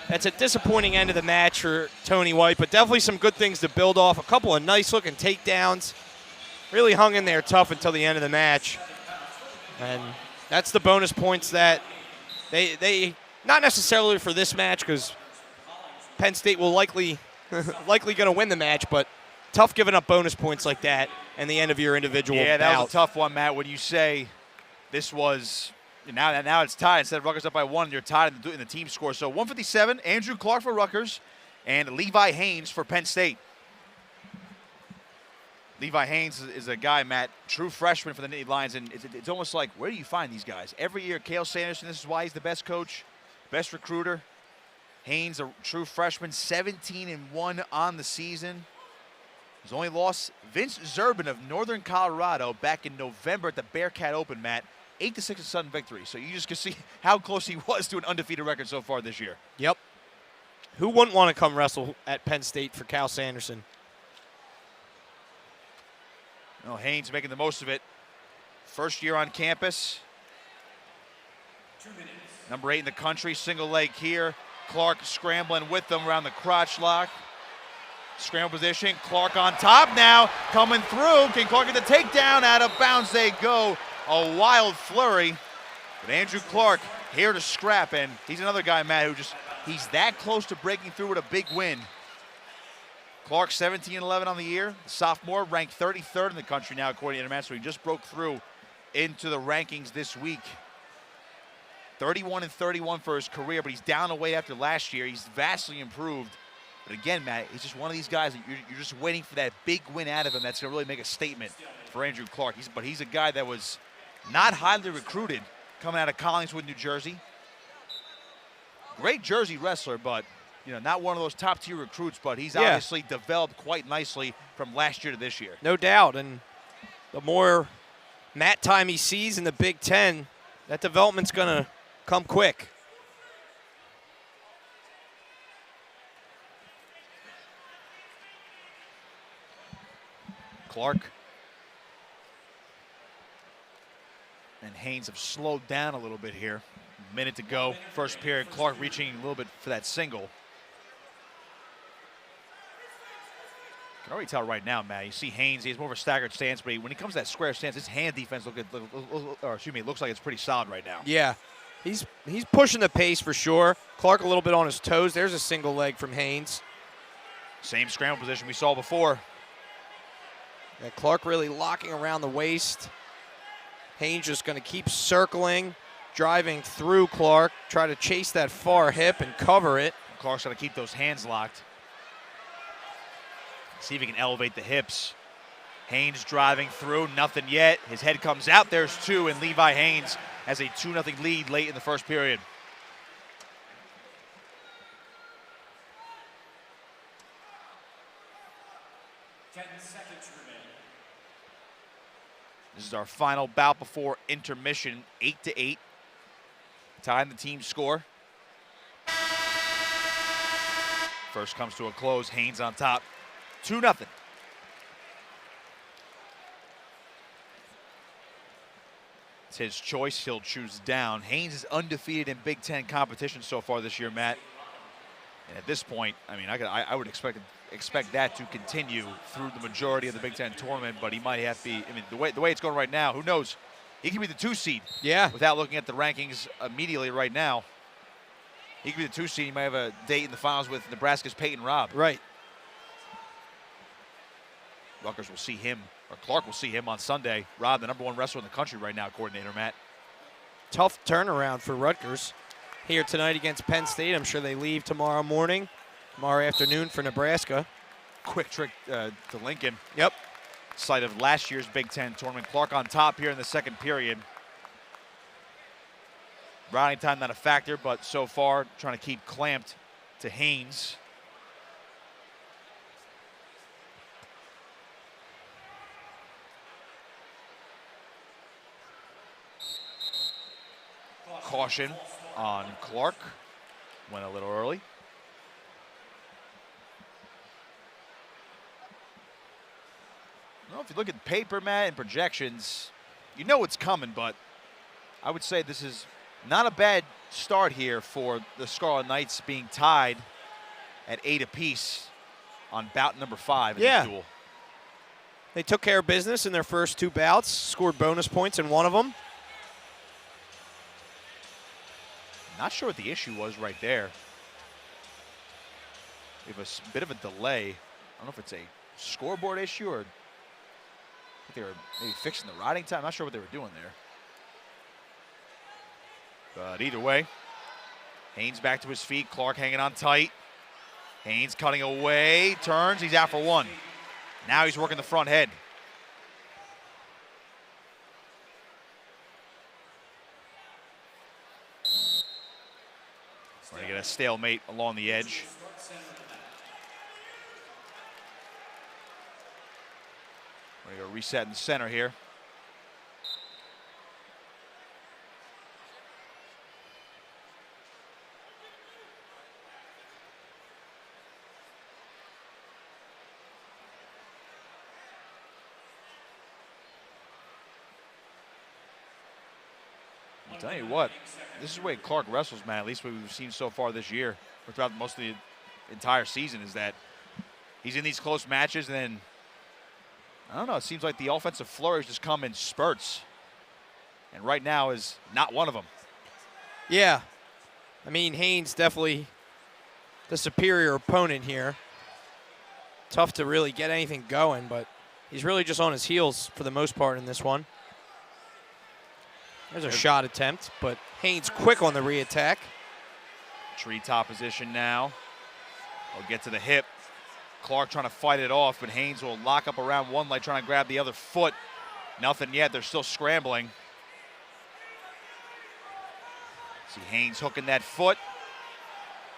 That's a disappointing end of the match for Tony White, but definitely some good things to build off. A couple of nice-looking takedowns. Really hung in there tough until the end of the match. And that's the bonus points that they not necessarily for this match, because Penn State will likely going to win the match, but tough giving up bonus points like that and the end of your individual bout. Yeah, that was a tough one, Matt. When you say this was now it's tied. Instead of Rutgers up by 1, you're tied in the team score. So 157, Andrew Clark for Rutgers and Levi Haynes for Penn State. Levi Haynes is a guy, Matt, true freshman for the Nittany Lions, and it's almost like, where do you find these guys? Every year, Cale Sanderson, this is why he's the best coach, best recruiter. Haynes, a true freshman, 17-1 on the season. His only loss, Vince Zerbin of Northern Colorado back in November at the Bearcat Open, Matt. 8-6 a sudden victory. So you just can see how close he was to an undefeated record so far this year. Yep. Who wouldn't want to come wrestle at Penn State for Cal Sanderson? Well, Haynes making the most of it. First year on campus. 2 minutes. Number 8 in the country, single leg here. Clark scrambling with them around the crotch lock. Scramble position, Clark on top now, coming through. Can Clark get the takedown? Out of bounds they go. A wild flurry. But Andrew Clark here to scrap, and he's another guy, Matt, who he's that close to breaking through with a big win. Clark 17-11 on the year. Sophomore ranked 33rd in the country now according to Intermat, so he just broke through into the rankings this week. 31-31 for his career, but he's down a weight after last year. He's vastly improved. But again, Matt, he's just one of these guys that you're just waiting for that big win out of him that's going to really make a statement for Andrew Clark. But he's a guy that was not highly recruited coming out of Collingswood, New Jersey. Great Jersey wrestler, but not one of those top-tier recruits, but he's obviously developed quite nicely from last year to this year. No doubt, and the more mat time he sees in the Big Ten, that development's going to come quick. Clark and Haynes have slowed down a little bit here. A minute to go, first period. Clark reaching a little bit for that single. You can already tell right now, Matt. You see Haynes, he has more of a staggered stance, but when he comes to that square stance, his hand defense looks like it's pretty solid right now. Yeah, He's pushing the pace for sure. Clark a little bit on his toes. There's a single leg from Haynes. Same scramble position we saw before. Yeah, Clark really locking around the waist. Haynes just going to keep circling, driving through Clark, try to chase that far hip and cover it. Clark's going to keep those hands locked. See if he can elevate the hips. Haynes driving through, nothing yet. His head comes out, there's two, and Levi Haynes has a 2-0 lead late in the first period. This is our final bout before intermission, 8-8. Tying the team score. First comes to a close, Haynes on top, 2-0. It's his choice, he'll choose down. Haynes is undefeated in Big Ten competition so far this year, Matt. And at this point, I mean, I would expect that to continue through the majority of the Big Ten tournament, but he might have to be, I mean, the way it's going right now, who knows? He could be the 2 seed. Yeah. Without looking at the rankings immediately right now. He could be the 2 seed. He might have a date in the finals with Nebraska's Peyton Robb. Right. Rutgers will see him, or Clark will see him on Sunday. Robb, the #1 wrestler in the country right now, coordinator Matt. Tough turnaround for Rutgers here tonight against Penn State. I'm sure they leave tomorrow morning, tomorrow afternoon for Nebraska. Quick trick to Lincoln. Yep. Site of last year's Big Ten tournament. Clark on top here in the second period. Routing time not a factor, but so far trying to keep clamped to Haynes. Caution on Clark. Went a little early. Well, if you look at paper, Matt, and projections, you know what's coming, but I would say this is not a bad start here for the Scarlet Knights being tied at 8 apiece on bout number 5 in this duel. They took care of business in their first 2 bouts, scored bonus points in one of them. Not sure what the issue was right there. We have a bit of a delay. I don't know if it's a scoreboard issue or if they were maybe fixing the riding time. I'm not sure what they were doing there. But either way, Haynes back to his feet. Clark hanging on tight. Haynes cutting away, turns, he's out for 1. Now he's working the front head. We're gonna get a stalemate along the edge. We're gonna go reset in the center here. I'll tell you what, this is the way Clark wrestles, man, at least what we've seen so far this year, or throughout most of the entire season, is that he's in these close matches and then, I don't know, it seems like the offensive flurries just come in spurts. And right now is not one of them. Yeah. I mean, Haynes definitely the superior opponent here. Tough to really get anything going, but he's really just on his heels for the most part in this one. There's a shot attempt, but Haynes quick on the re-attack. Treetop position now. He'll get to the hip. Clark trying to fight it off, but Haynes will lock up around one leg, trying to grab the other foot. Nothing yet, they're still scrambling. See Haynes hooking that foot.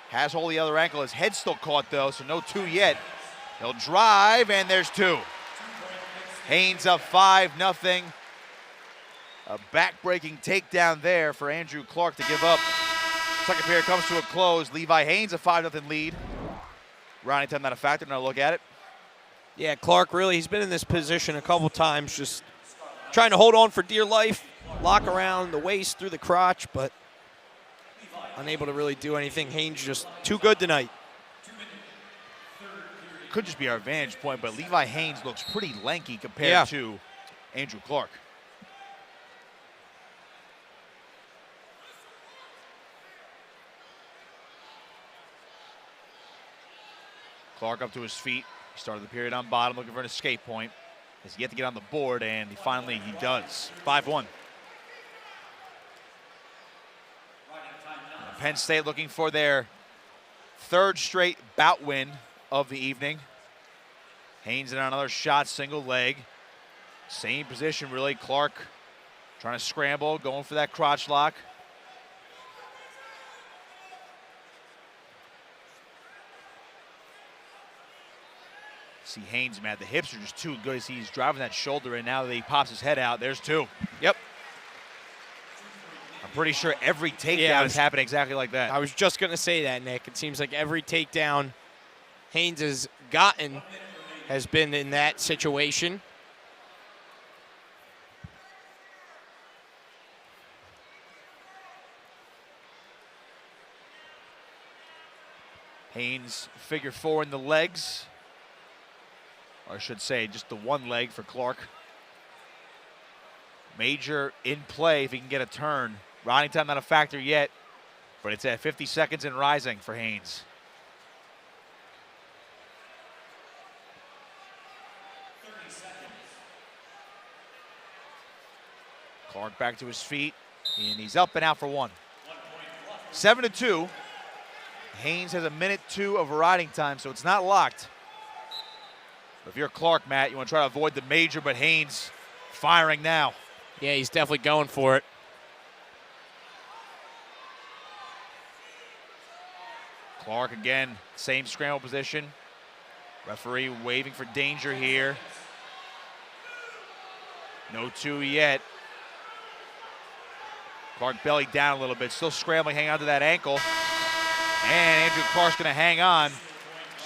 Has hold of the other ankle, his head's still caught though, so no 2 yet. He'll drive, and there's 2. Haynes up 5-0. A back-breaking takedown there for Andrew Clark to give up. Second period comes to a close. Levi Haynes a 5-0 lead. Rounding time not a factor, now look at it. Yeah, Clark really, he's been in this position a couple times, just trying to hold on for dear life, lock around the waist through the crotch, but unable to really do anything. Haynes just too good tonight. Could just be our vantage point, but Levi Haynes looks pretty lanky compared to Andrew Clark. Clark up to his feet. He started the period on bottom, looking for an escape point. He's yet to get on the board, and he does. 5-1. Penn State looking for their third straight bout win of the evening. Haynes in on another shot, single leg. Same position, really. Clark trying to scramble, going for that crotch lock. See Haynes, man, the hips are just too good. He's driving that shoulder, and now that he pops his head out, there's two. Yep. I'm pretty sure every takedown is happening exactly like that. I was just going to say that, Nick. It seems like every takedown Haynes has gotten has been in that situation. Haynes figure four in the legs. Or I should say just the one leg for Clark. Major in play if he can get a turn. Riding time not a factor yet, but it's at 50 seconds and rising for Haynes. Clark back to his feet, and he's up and out for one. 7-2. Haynes has a minute 2 of riding time, so it's not locked. But if you're Clark, Matt, you want to try to avoid the major, but Haynes firing now. Yeah, he's definitely going for it. Clark again, same scramble position. Referee waving for danger here. No 2 yet. Clark belly down a little bit, still scrambling, hanging on to that ankle. And Andrew Clark's going to hang on.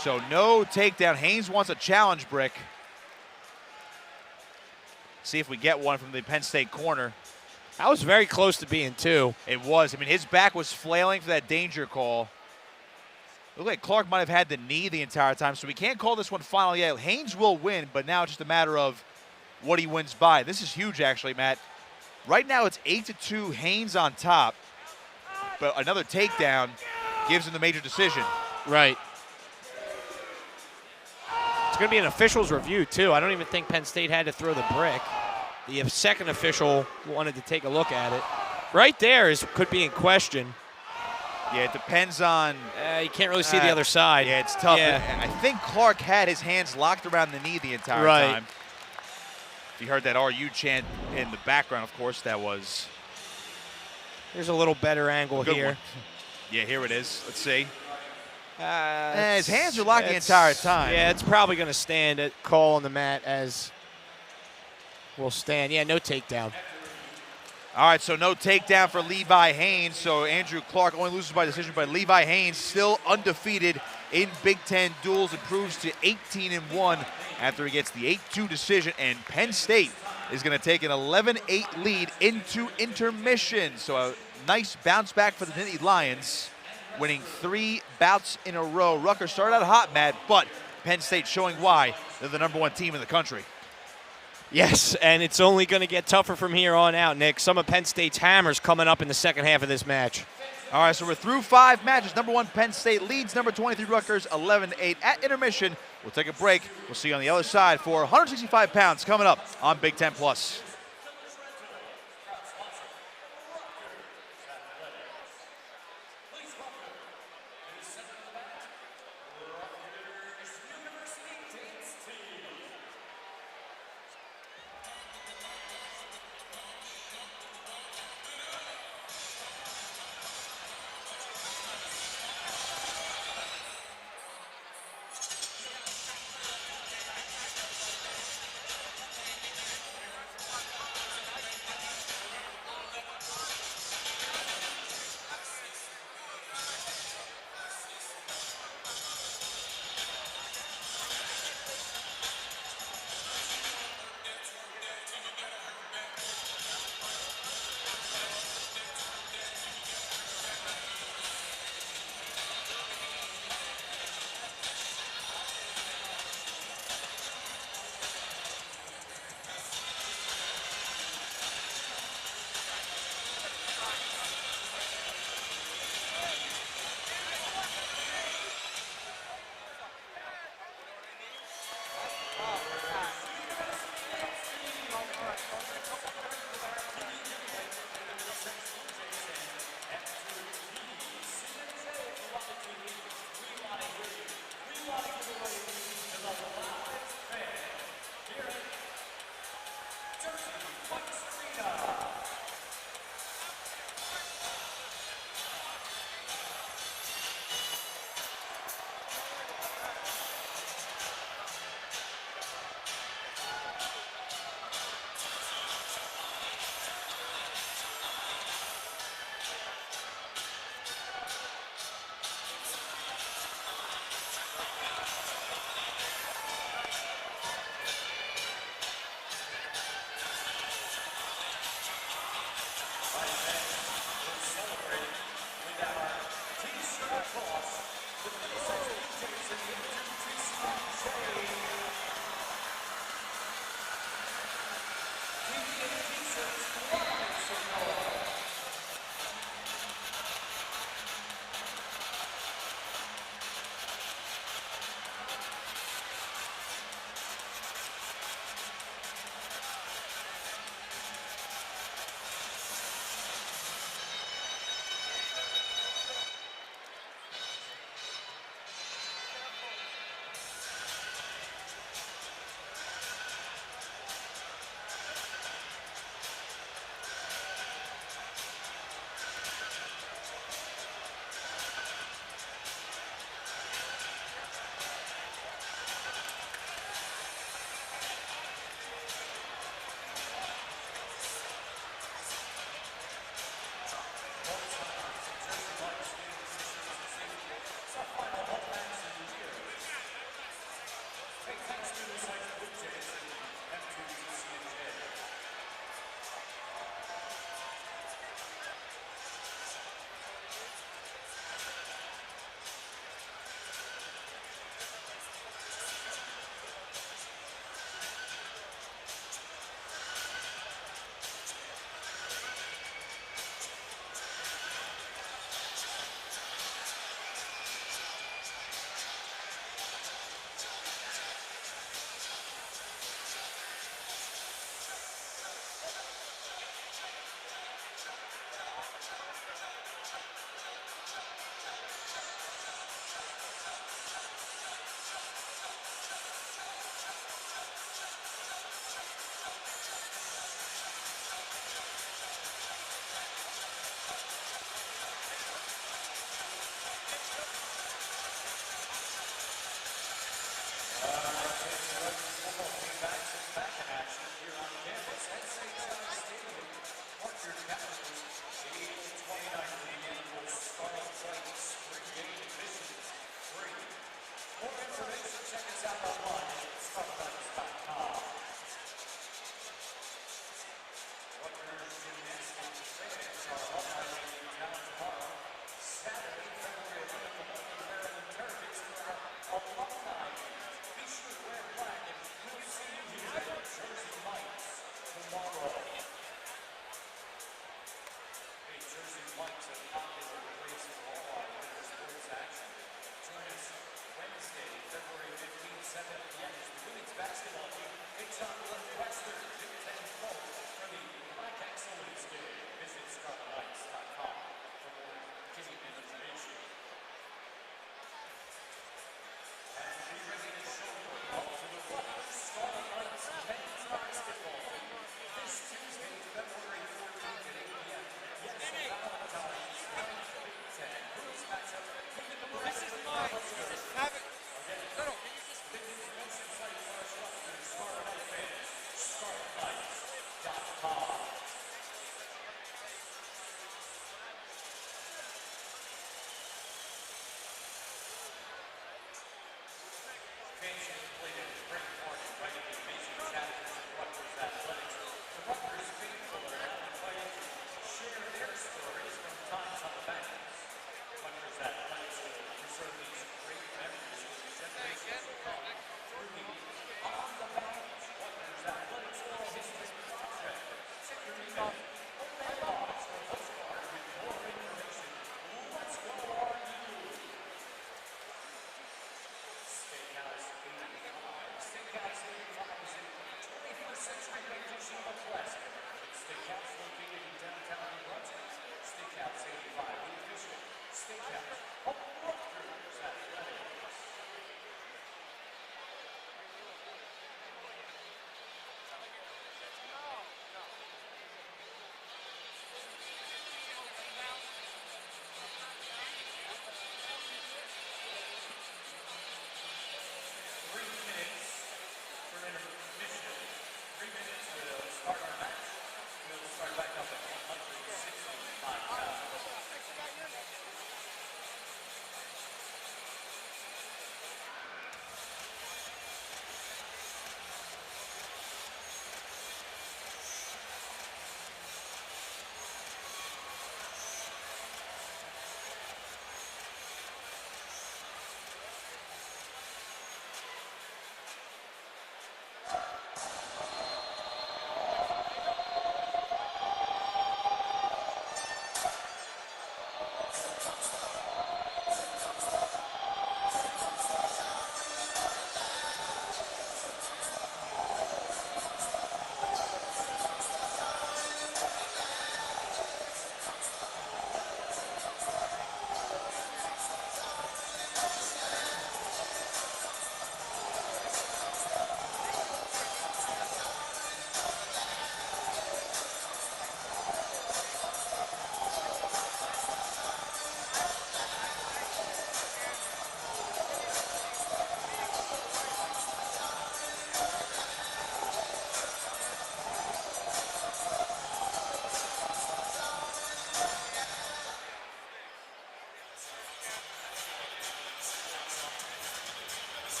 So no takedown. Haynes wants a challenge brick. See if we get one from the Penn State corner. That was very close to being 2. It was. I mean, his back was flailing for that danger call. Looked like Clark might have had the knee the entire time, so we can't call this one final yet. Haynes will win, but now it's just a matter of what he wins by. This is huge, actually, Matt. Right now it's 8-2, Haynes on top, but another takedown gives him the major decision. Right. It's going to be an official's review, too. I don't even think Penn State had to throw the brick. The second official wanted to take a look at it. Right there could be in question. Yeah, it depends on... you can't really see the other side. Yeah, it's tough. Yeah. And I think Clark had his hands locked around the knee the entire time. If you heard that RU chant in the background, of course, that was... There's a little better angle Good here. one. Yeah, here it is. Let's see. His hands are locked the entire time. Yeah, it's probably going to stand at call on the mat as will stand. Yeah, no takedown. All right, so no takedown for Levi Haynes. So Andrew Clark only loses by decision, but Levi Haynes still undefeated in Big Ten duels. Improves to 18-1 after he gets the 8-2 decision. And Penn State is going to take an 11-8 lead into intermission. So a nice bounce back for the Nittany Lions, winning 3 bouts in a row. Rutgers started out hot, Matt, but Penn State showing why they're the #1 team in the country. Yes, and it's only going to get tougher from here on out, Nick. Some of Penn State's hammers coming up in the second half of this match. All right, so we're through 5 matches. #1 Penn State leads #23 Rutgers 11-8 at intermission. We'll take a break. We'll see you on the other side for 165 pounds coming up on Big Ten Plus. This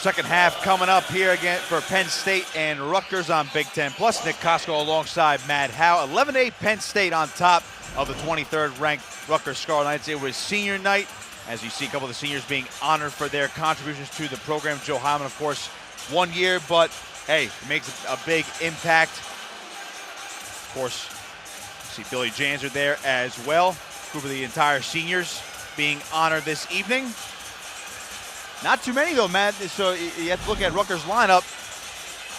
Second half coming up here again for Penn State and Rutgers on Big Ten Plus. Nick Costco alongside Matt Howe. 11-8 Penn State on top of the 23rd ranked Rutgers Scarlet Knights. It was senior night, as you see a couple of the seniors being honored for their contributions to the program. Joe Hyman, of course, 1 year, but hey, makes a big impact. Of course, see Billy Janser there as well. Group of the entire seniors being honored this evening. Not too many though, Matt, so you have to look at Rutgers' lineup.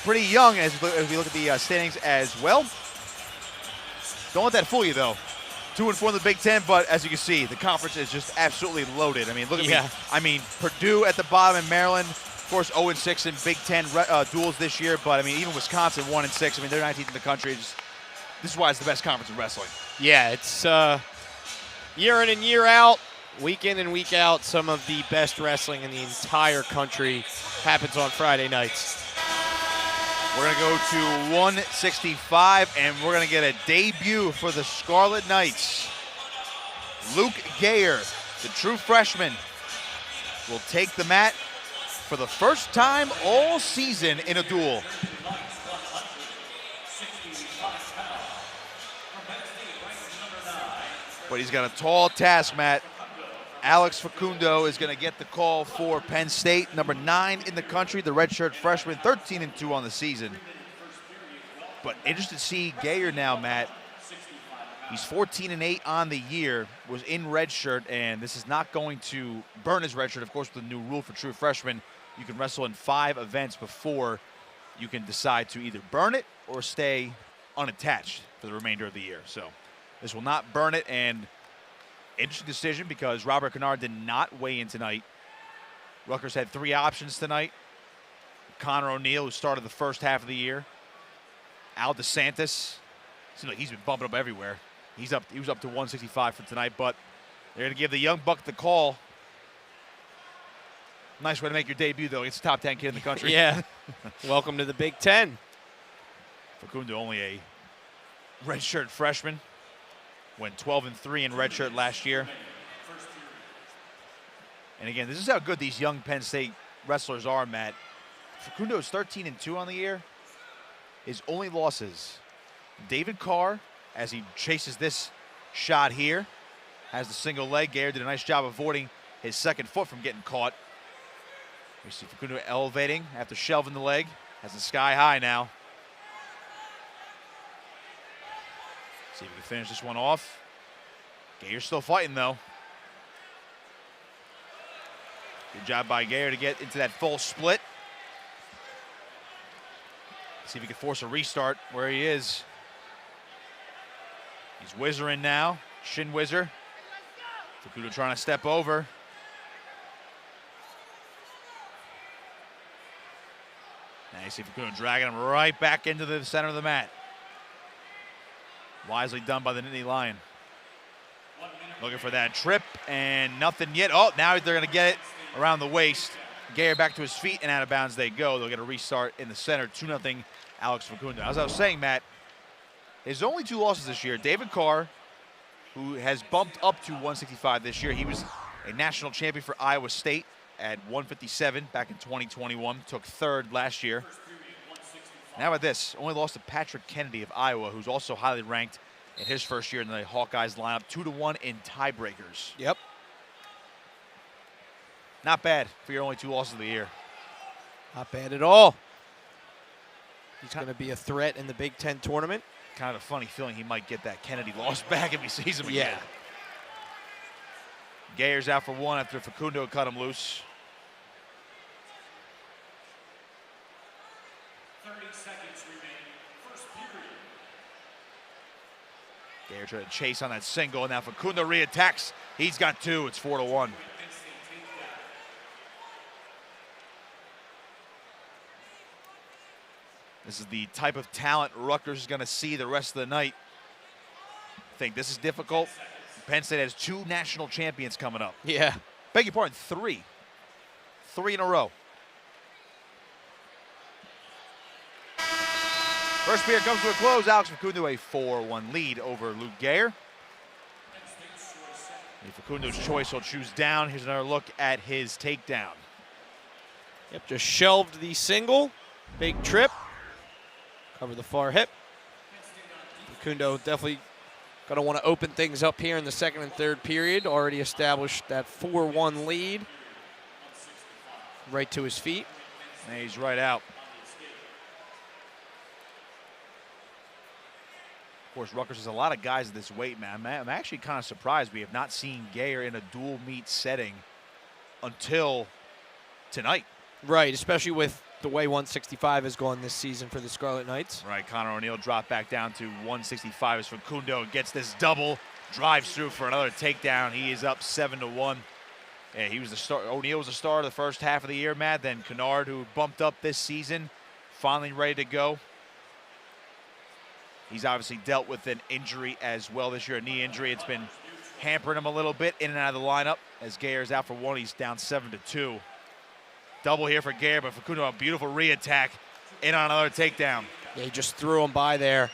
Pretty young as we look at the standings as well. Don't let that fool you though. 2-4 in the Big Ten, but as you can see, the conference is just absolutely loaded. I mean, look at me. I mean, Purdue at the bottom in Maryland. Of course, 0-6 in Big Ten duels this year, but I mean, even Wisconsin 1-6. I mean, they're 19th in the country. This is why it's the best conference in wrestling. Yeah, it's year in and year out, week in and week out, some of the best wrestling in the entire country happens on Friday nights. We're going to go to 165, and we're going to get a debut for the Scarlet Knights. Luke Gayer, the true freshman, will take the mat for the first time all season in a duel. But he's got a tall task, Matt. Alex Facundo is going to get the call for Penn State, number 9 in the country, the redshirt freshman, 13-2 on the season. But interested to see Gayer now, Matt. He's 14-8 on the year, was in redshirt, and this is not going to burn his redshirt. Of course, with the new rule for true freshmen, you can wrestle in 5 events before you can decide to either burn it or stay unattached for the remainder of the year. So this will not burn it, and interesting decision because Robert Kennard did not weigh in tonight. Rutgers had 3 options tonight. Connor O'Neill, who started the first half of the year. Al DeSantis, seems like he's been bumping up everywhere. He was up to 165 for tonight, but they're going to give the young buck the call. Nice way to make your debut, though. It's the top 10 kid in the country. Yeah. Welcome to the Big Ten. Facundo, only a redshirt freshman. Went 12-3 in redshirt last year. And again, this is how good these young Penn State wrestlers are, Matt. Facundo is 13-2 on the year. His only losses, David Carr, as he chases this shot here, has the single leg. Gayer did a nice job avoiding his second foot from getting caught. We see Facundo elevating after shelving the leg. Has the sky high now. See if we can finish this one off. Gayer's still fighting, though. Good job by Gayer to get into that full split. See if he can force a restart where he is. He's whizzering now. Shin whizzer. Facundo trying to step over. Now you see Facundo dragging him right back into the center of the mat. Wisely done by the Nittany Lion. Looking for that trip, and nothing yet. Oh, now they're going to get it around the waist. Gayer back to his feet, and out of bounds they go. They'll get a restart in the center, 2-0 Alex Facundo. As I was saying, Matt, his only 2 losses this year, David Carr, who has bumped up to 165 this year. He was a national champion for Iowa State at 157 back in 2021, took 3rd last year. Now at this, only lost to Patrick Kennedy of Iowa, who's also highly ranked in his first year in the Hawkeyes lineup, 2-1 in tiebreakers. Yep. Not bad for your only 2 losses of the year. Not bad at all. He's going to be a threat in the Big Ten tournament. Kind of a funny feeling he might get that Kennedy loss back if he sees him again. Yeah. Gayer's out for 1 after Facundo cut him loose. 30 seconds remaining. First period. Gayer trying to chase on that single, and now Facundo reattacks. He's got 2. It's 4-1. This is the type of talent Rutgers is going to see the rest of the night. I think this is difficult. Penn State has 2 national champions coming up. Yeah. Beg your pardon, 3. 3 in a row. First period comes to a close. Alex Facundo a 4-1 lead over Luke Gayer. Facundo's choice, he'll choose down. Here's another look at his takedown. Yep, just shelved the single. Big trip. Cover the far hip. Facundo definitely going to want to open things up here in the second and third period. Already established that 4-1 lead. Right to his feet. And he's right out. Of course, Rutgers has a lot of guys at this weight, man. I'm actually kind of surprised we have not seen Gayer in a dual meet setting until tonight. Right, especially with the way 165 has gone this season for the Scarlet Knights. Right, Connor O'Neill dropped back down to 165 as Facundo gets this double, drives through for another takedown. He is up 7-1. Yeah, he was the star. O'Neill was the star of the first half of the year, Matt. Then Kennard, who bumped up this season, finally ready to go. He's obviously dealt with an injury as well this year, a knee injury. It's been hampering him a little bit in and out of the lineup. As Gayer's out for one, he's down 7-2. Double here for Gayer, but Facundo, a beautiful re-attack in on another takedown. Yeah, he just threw him by there.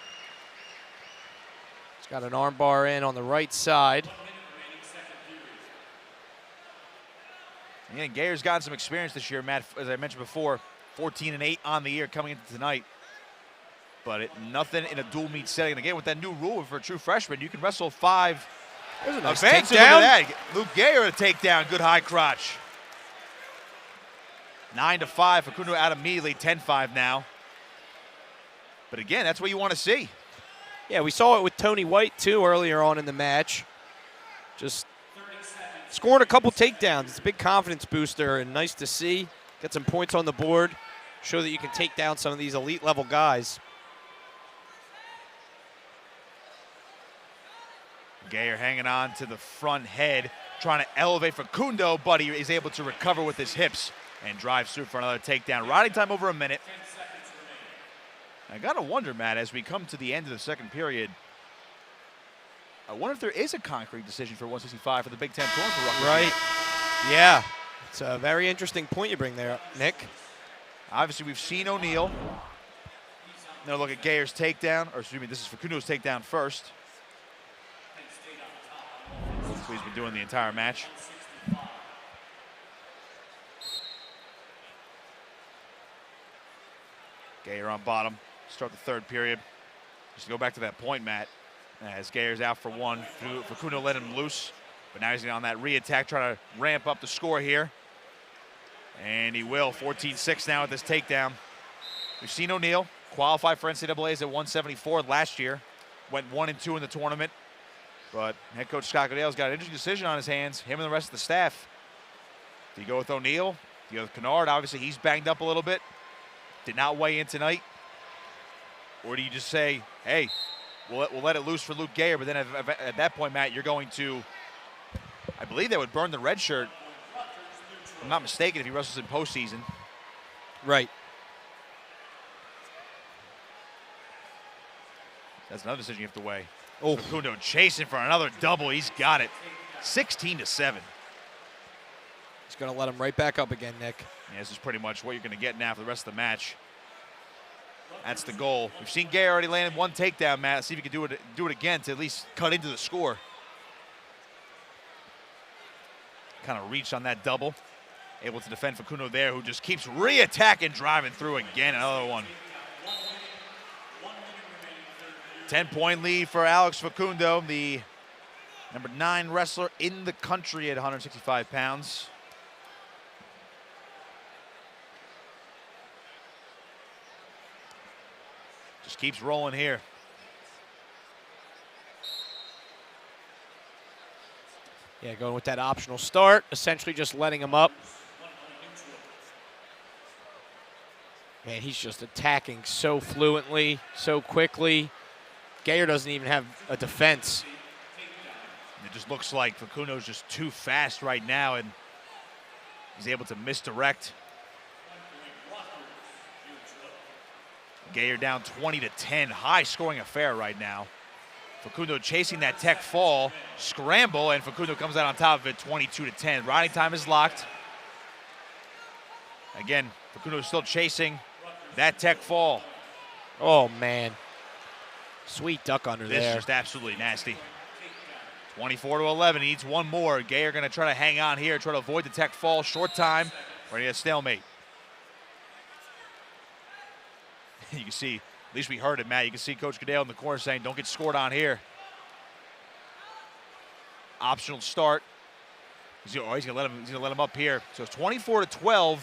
He's got an arm bar in on the right side. Again, Gayer's gotten some experience this year, Matt, as I mentioned before, 14-8 on the year coming into tonight. But nothing in a dual meet setting. And again, with that new rule for a true freshman, you can wrestle 5 There's a nice advances. Look takedown. at that. Luke Gayer a takedown. Good high crotch. 9-5. Facundo out immediately. 10-5 now. But again, that's what you want to see. Yeah, we saw it with Tony White, too, earlier on in the match. Just scoring a couple takedowns. It's a big confidence booster and nice to see. Get some points on the board. Show that you can take down some of these elite-level guys. Gayer hanging on to the front head, trying to elevate Facundo, but he is able to recover with his hips and drives through for another takedown. Riding time over a minute. I got to wonder, Matt, as we come to the end of the second period, I wonder if there is a concrete decision for 165 for the Big Ten tournament for Rutgers. Right. Yeah. It's a very interesting point you bring there, Nick. Obviously, we've seen O'Neill. Now look at Gayer's takedown, or excuse me, this is Facundo's takedown first. That's what he's been doing the entire match. Gayer on bottom. Start the third period. Just to go back to that point, Matt, as Gayer's out for one. Facundo let him loose, but now he's on that re-attack, trying to ramp up the score here. And he will. 14-6 now with this takedown. We've seen O'Neill qualify for NCAAs at 174 last year. Went 1-2 in the tournament. But head coach Scott Goodale's got an interesting decision on his hands, him and the rest of the staff. Do you go with O'Neill? Do you go with Kennard? Obviously, he's banged up a little bit. Did not weigh in tonight. Or do you just say, hey, we'll let it loose for Luke Gayer, but then at that point, Matt, you're going to, I believe they would burn the red shirt. I'm not mistaken if he wrestles in postseason. Right. That's another decision you have to weigh. Oh, Facundo chasing for another double. He's got it. 16-7. he's going to let him right back up again, Nick. Yeah, this is pretty much what you're going to get now for the rest of the match. That's the goal. We've seen Gayer already landed one takedown, Matt. Let's see if he can do it again to at least cut into the score. Kind of reached on that double. Able to defend Facundo there, who just keeps re-attacking, driving through again. Another one. 10-point lead for Alex Facundo, the number 9 wrestler in the country at 165 pounds. Just keeps rolling here. Yeah, going with that optional start, essentially just letting him up. Man, he's just attacking so fluently, so quickly. Gayer doesn't even have a defense. It just looks like Facundo's just too fast right now, and he's able to misdirect. Gayer down 20-10, high-scoring affair right now. Facundo chasing that tech fall, scramble, and Facundo comes out on top of it, 22-10. Riding time is locked. Again, Facundo's still chasing that tech fall. Oh, man. Sweet duck under This there. is just absolutely nasty. 24-11, he needs one more. Gayer going to try to hang on here, try to avoid the tech fall. Short time, ready to stalemate. You can see, at least we heard it, Matt. You can see Coach Goodale in the corner saying, don't get scored on here. Optional start. He's gonna let him up here. So it's 24-12.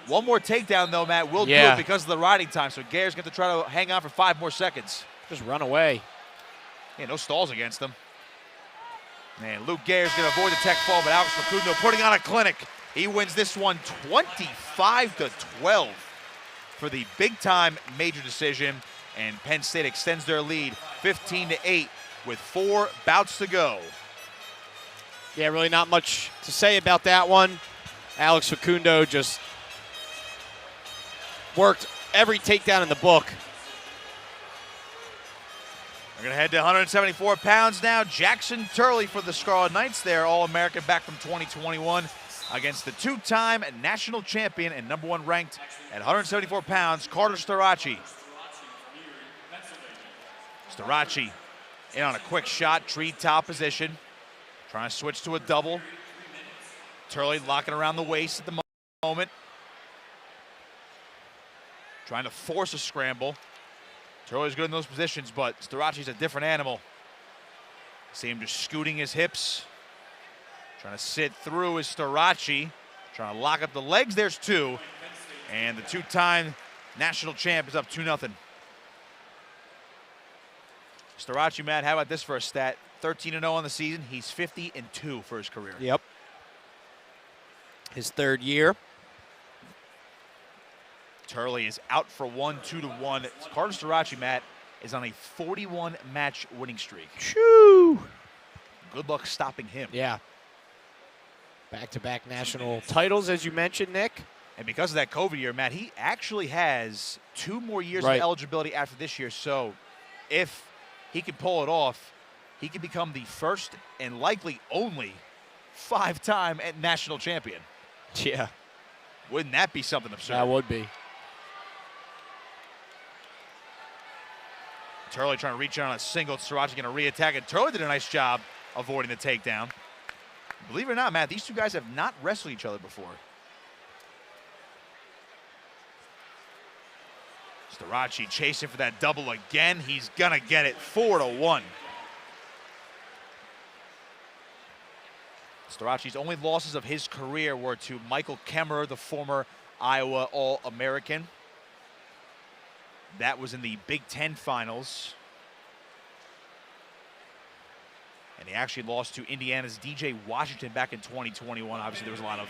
One more takedown though, Matt. Will do it because of the riding time. So Gare's going to try to hang on for 5 more seconds. Just run away. Yeah, no stalls against him. Man, Luke Gare's going to avoid the tech fall, but Alex Facundo putting on a clinic. He wins this one 25-12 for the big-time major decision, and Penn State extends their lead 15-8 with 4 bouts to go. Yeah, really not much to say about that one. Alex Facundo just worked every takedown in the book. We're going to head to 174 pounds now. Jackson Turley for the Scarlet Knights there, All-American back from 2021 against the 2-time national champion and #1 ranked at 174 pounds, Carter Starace. Starace in on a quick shot, tree top position. Trying to switch to a double. Turley locking around the waist at the moment. Trying to force a scramble. Turley's good in those positions, but Starace's a different animal. See him just scooting his hips. Trying to sit through is Starace. Trying to lock up the legs. There's 2. And the 2-time national champ is up 2-0. Starace, Matt, how about this for a stat? 13-0 on the season. He's 50-2 for his career. Yep. His 3rd year. Turley is out for 1, 2-1. Carter Starace, Matt, is on a 41-match winning streak. Shoo! Good luck stopping him. Yeah. Back-to-back national titles, as you mentioned, Nick. And because of that COVID year, Matt, he actually has 2 more years of eligibility after this year. So if he can pull it off, he can become the first and likely only 5-time national champion. Yeah. Wouldn't that be something absurd? That would be. Turley trying to reach in on a single. Starace going to re-attack, and Turley did a nice job avoiding the takedown. Believe it or not, Matt, these 2 guys have not wrestled each other before. Starace chasing for that double again. He's going to get it 4-1. Starace's only losses of his career were to Michael Kemmerer, the former Iowa All-American. That was in the Big Ten Finals. And he actually lost to Indiana's DJ Washington back in 2021. Obviously, there was a lot of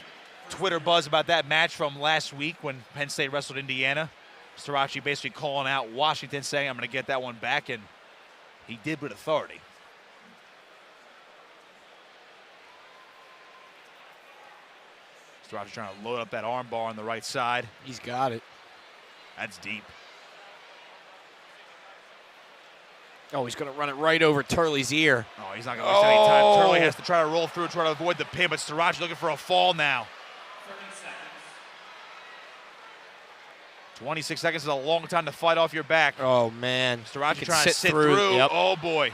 Twitter buzz about that match from last week when Penn State wrestled Indiana. Starace basically calling out Washington, saying, I'm going to get that one back, and he did with authority. Starace trying to load up that arm bar on the right side. He's got it. That's deep. Oh, he's going to run it right over Turley's ear. Oh, he's not going to waste any time. Turley has to try to roll through, try to avoid the pin, but Starace looking for a fall now. 26 seconds is a long time to fight off your back. Oh, man. Starace trying to sit through. Yep. Oh, boy.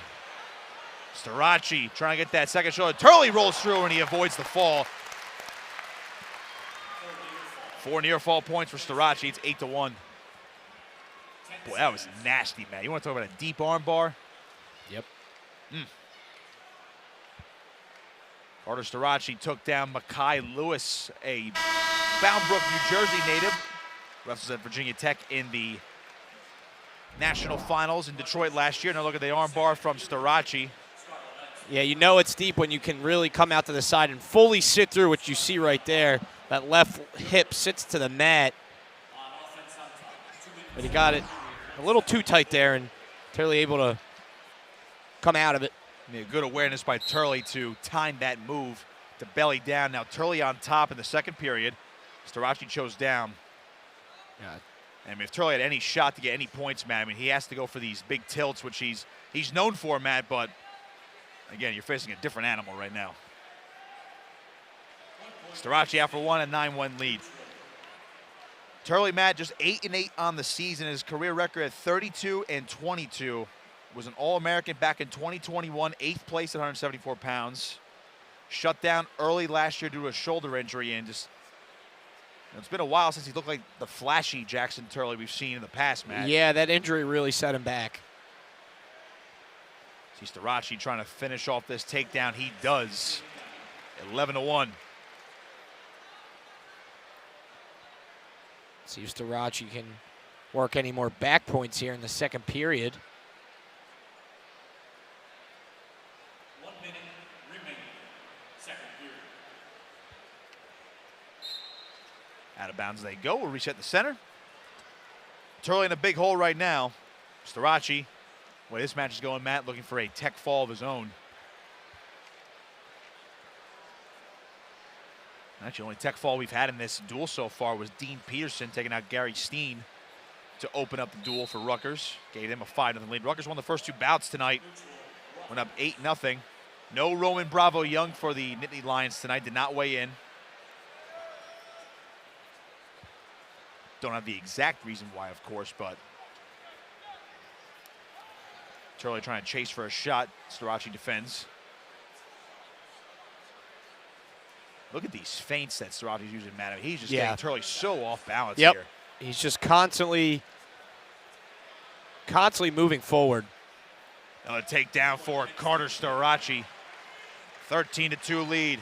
Starace trying to get that second shoulder. Turley rolls through, and he avoids the fall. 4 near fall points for Starace. It's 8-1. Boy, that was nasty, man. You want to talk about a deep arm bar? Yep. Carter Starace took down Makai Lewis, a Bound Brook, New Jersey native. Wrestles at Virginia Tech in the national finals in Detroit last year. Now look at the arm bar from Starace. Yeah, you know it's deep when you can really come out to the side and fully sit through, what you see right there. That left hip sits to the mat. But he got it a little too tight there, and Turley able to come out of it. Yeah, good awareness by Turley to time that move to belly down. Now Turley on top in the second period. Starace chose down. Yeah. I mean, if Turley had any shot to get any points, Matt, I mean, he has to go for these big tilts, which he's known for, Matt, but again, you're facing a different animal right now. Starace out for 1, a 9-1 lead. Turley, Matt, just 8-8 on the season. His career record at 32-22. Was an All-American back in 2021, 8th place at 174 pounds. Shut down early last year due to a shoulder injury and just It's been a while since he looked like the flashy Jackson Turley we've seen in the past, Matt. Yeah, that injury really set him back. See Starachi trying to finish off this takedown. He does. 11-1. See if Starachi can work any more back points here in the second period. 1 minute remaining. Second period. Out of bounds they go. We'll reset the center. Turley in a big hole right now. Starachi, way this match is going, Matt, looking for a tech fall of his own. Actually, the only tech fall we've had in this duel so far was Dean Peterson taking out Gary Steen to open up the duel for Rutgers. Gave them a 5-0 lead. Rutgers won the first two bouts tonight. Went up 8-0. No Roman Bravo Young for the Nittany Lions tonight. Did not weigh in. Don't have the exact reason why, of course, but Turley trying to chase for a shot. Starachi defends. Look at these feints that Starachi's using, Matt. He's just getting Turley so off balance here. He's just constantly moving forward. Another takedown for Carter Starachi. 13-2 lead.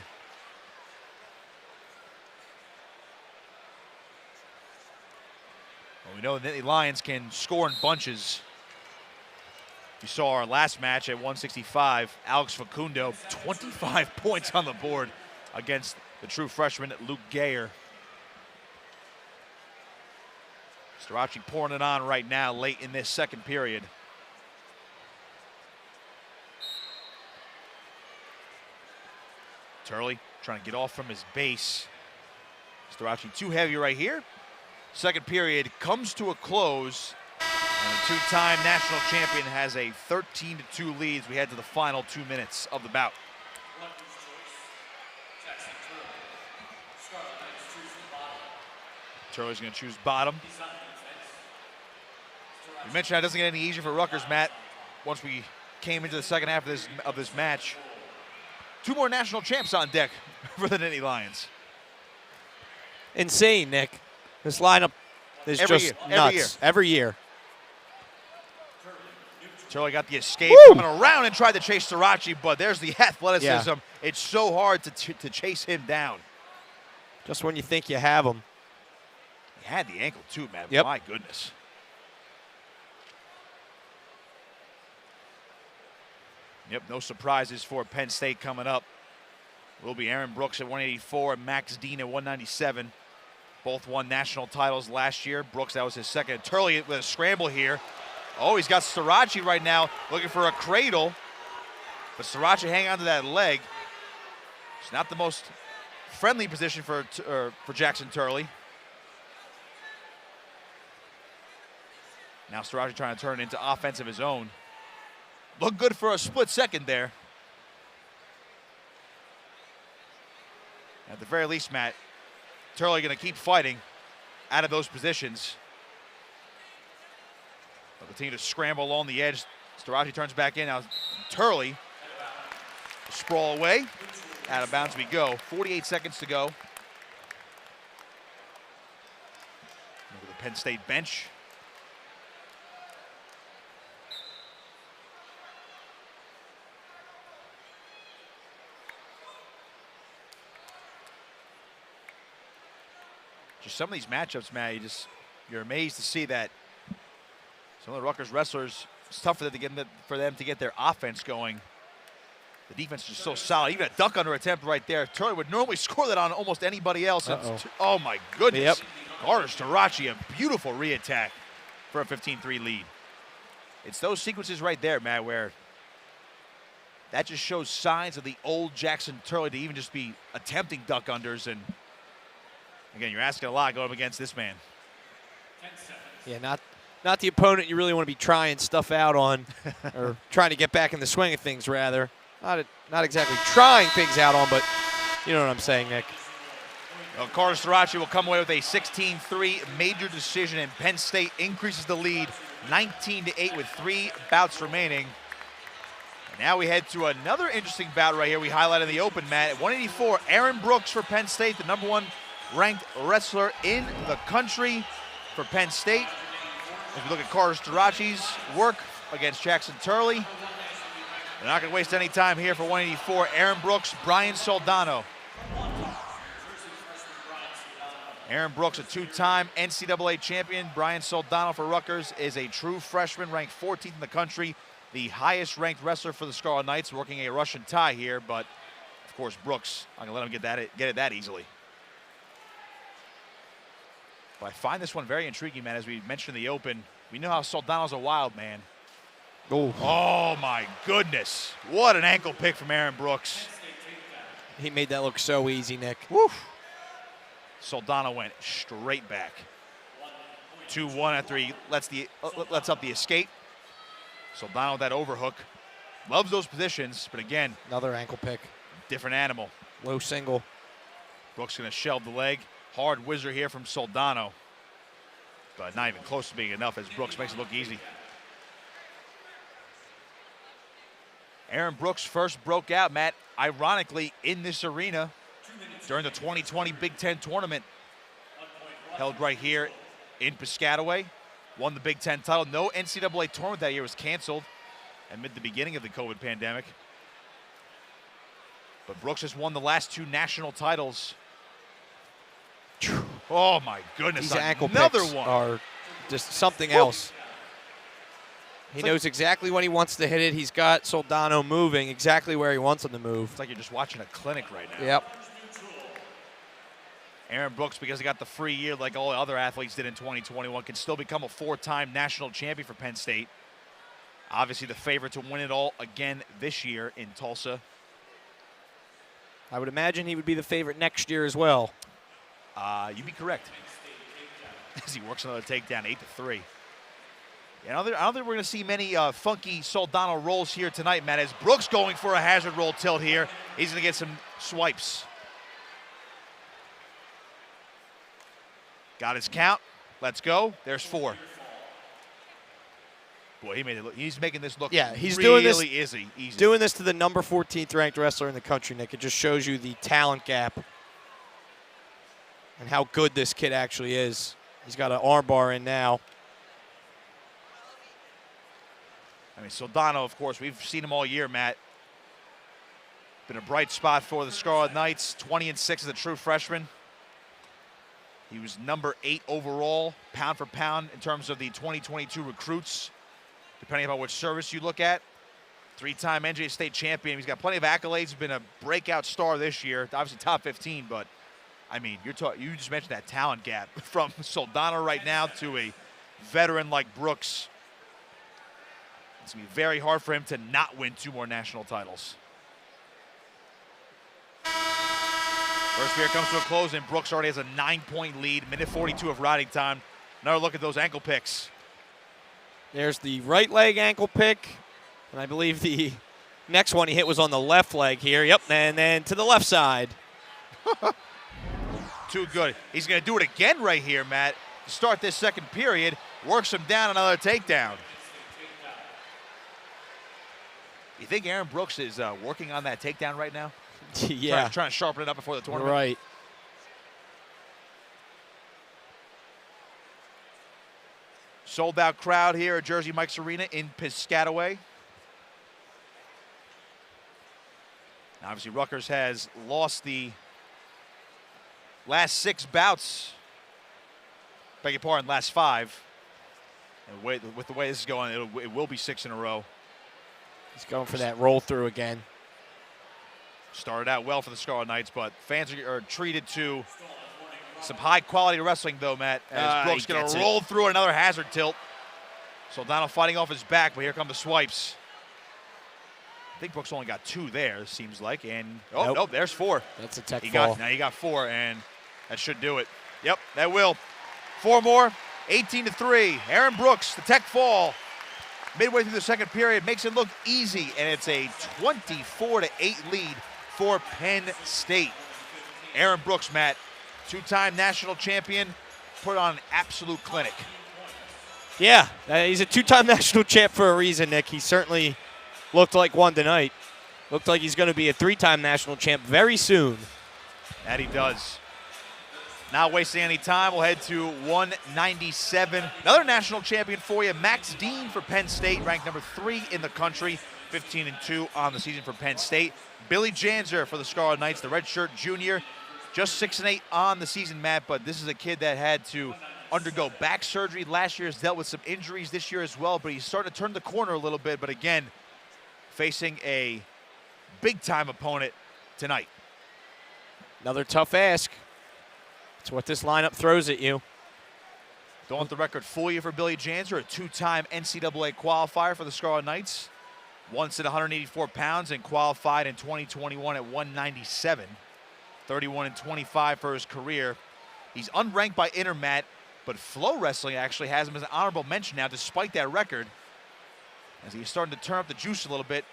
Well, we know the Nittany Lions can score in bunches. You saw our last match at 165. Alex Facundo, 25 points on the board against the true freshman Luke Gayer. Starachi pouring it on right now late in this second period. Turley trying to get off from his base. Starachi too heavy right here. Second period comes to a close. And the two-time national champion has a 13-2 lead as we head to the final 2 minutes of the bout. Turley's going to choose bottom. You mentioned that doesn't get any easier for Rutgers, Matt. Once we came into the second half of this match, 2 more national champs on deck for the Nittany Lions. Insane, Nick. This lineup is just nuts. Every year. Turley got the escape coming around and tried to chase Starachi, but there's the athleticism. Yeah. It's so hard to chase him down. Just when you think you have him. He had the ankle too, man. Yep. My goodness. Yep, no surprises for Penn State coming up. Will be Aaron Brooks at 184 and Max Dean at 197. Both won national titles last year. Brooks, that was his second. Turley with a scramble here. Oh, he's got Starachi right now looking for a cradle. But Starachi hanging onto that leg. It's not the most friendly position for Jackson Turley. Now Starachi trying to turn it into offense of his own. Looked good for a split second there. At the very least, Matt, Turley going to keep fighting out of those positions. They'll continue to scramble along the edge. Starachi turns back in. Now Turley, sprawl away. Out of bounds we go. 48 seconds to go. Look at the Penn State bench. Just some of these matchups, Matt, you're amazed to see that some of the Rutgers wrestlers, it's tough for them to get their offense going. The defense is just so solid. Even a duck under attempt right there. Turley would normally score that on almost anybody else. Oh my goodness. Yep. Carter Starachi, a beautiful re-attack for a 15-3 lead. It's those sequences right there, Matt, where that just shows signs of the old Jackson Turley to even just be attempting duck unders. And again, you're asking a lot going up against this man. Yeah, not the opponent you really want to be trying stuff out on, or trying to get back in the swing of things, rather. Not exactly trying things out on, but you know what I'm saying, Nick. Well, Carter Starachi will come away with a 16-3 major decision, and Penn State increases the lead 19-8 with 3 bouts remaining. And now we head to another interesting bout right here. We highlighted the open, Matt. At 184, Aaron Brooks for Penn State, the #1 ranked wrestler in the country for Penn State. If you look at Carter Starachi's work against Jackson Turley, they're not going to waste any time here for 184. Aaron Brooks, Brian Soldano. Aaron Brooks, a two-time NCAA champion. Brian Soldano for Rutgers is a true freshman, ranked 14th in the country, the highest-ranked wrestler for the Scarlet Knights, working a Russian tie here. But of course, Brooks, I'm gonna let him get it that easily. But I find this one very intriguing, man. As we mentioned in the open, we know how Soldano's a wild man. Oh my goodness! What an ankle pick from Aaron Brooks. He made that look so easy, Nick. Woo. Soldano went straight back. 2-1 after he lets up the escape. Soldano with that overhook. Loves those positions, but again, Another ankle pick. different animal. Low single. Brooks gonna shelve the leg. Hard whizzer here from Soldano. But not even close to being enough as Brooks makes it look easy. Aaron Brooks first broke out, Matt, ironically, in this arena during the 2020 Big Ten tournament held right here in Piscataway. Won the Big Ten title. No NCAA tournament that year was canceled amid the beginning of the COVID pandemic. But Brooks has won the last two national titles. Oh my goodness, These ankle another picks one. are just something else. He knows exactly when he wants to hit it. He's got Soldano moving exactly where he wants him to move. It's like you're just watching a clinic right now. Yep. Aaron Brooks, because he got the free year like all other athletes did in 2021, can still become a four-time national champion for Penn State. Obviously the favorite to win it all again this year in Tulsa. I would imagine he would be the favorite next year as well. You'd be correct. As he works another takedown, 8-3. And I don't think we're going to see many funky Soldano rolls here tonight, Matt, as Brooks going for a hazard roll tilt here. He's going to get some swipes. Got his count. Let's go. There's 4. Boy, he's making this look he's really doing this easy. Doing this to the number 14th ranked wrestler in the country, Nick. It just shows you the talent gap and how good this kid actually is. He's got an arm bar in now. I mean, Soldano, of course, we've seen him all year, Matt. Been a bright spot for the Scarlet Knights, 20-6 as a true freshman. He was number 8 overall, pound for pound, in terms of the 2022 recruits, depending upon which service you look at. 3-time NJ State champion. He's got plenty of accolades. He's been a breakout star this year, obviously top 15, but, I mean, you just mentioned that talent gap from Soldano right now to a veteran like Brooks. It's going to be very hard for him to not win 2 more national titles. First period comes to a close, and Brooks already has a 9-point lead. Minute 42 of riding time. Another look at those ankle picks. There's the right leg ankle pick, and I believe the next one he hit was on the left leg here. Yep, and then to the left side. Too good. He's going to do it again right here, Matt, to start this second period. Works him down, another takedown. You think Aaron Brooks is working on that takedown right now? Yeah. Trying to sharpen it up before the tournament? Right. Sold out crowd here at Jersey Mike's Arena in Piscataway. Now, obviously, Rutgers has lost the last 6 bouts. Beg your pardon, last 5. And with the way this is going, it will be 6 in a row. He's going for that roll through again. Started out well for the Scarlet Knights, but fans are treated to some high-quality wrestling, though, Matt, as Brooks going to roll through another hazard tilt. Soldano fighting off his back, but here come the swipes. I think Brooks only got 2 there, it seems like, and nope, there's 4. That's a tech fall. Now he got 4, and that should do it. Yep, that will. 4 more, 18-3. Aaron Brooks, the tech fall. Midway through the second period, makes it look easy, and it's a 24-8 lead for Penn State. Aaron Brooks, Matt, 2-time national champion, put on an absolute clinic. Yeah, he's a 2-time national champ for a reason, Nick. He certainly looked like one tonight. Looked like he's going to be a 3-time national champ very soon. That he does. Not wasting any time, we'll head to 197. Another national champion for you, Max Dean for Penn State, ranked number 3 in the country, 15-2 on the season for Penn State. Billy Janzer for the Scarlet Knights, the redshirt junior, just 6-8 on the season, Matt, but this is a kid that had to undergo back surgery last year, has dealt with some injuries this year as well, but he's starting to turn the corner a little bit, but again, facing a big-time opponent tonight. Another tough ask. It's what this lineup throws at you. Don't let the record fool you for Billy Janzer, a 2-time NCAA qualifier for the Scarlet Knights. Once at 184 pounds and qualified in 2021 at 197. 31-25 for his career. He's unranked by Intermat, but Flow Wrestling actually has him as an honorable mention now despite that record, as he's starting to turn up the juice a little bit.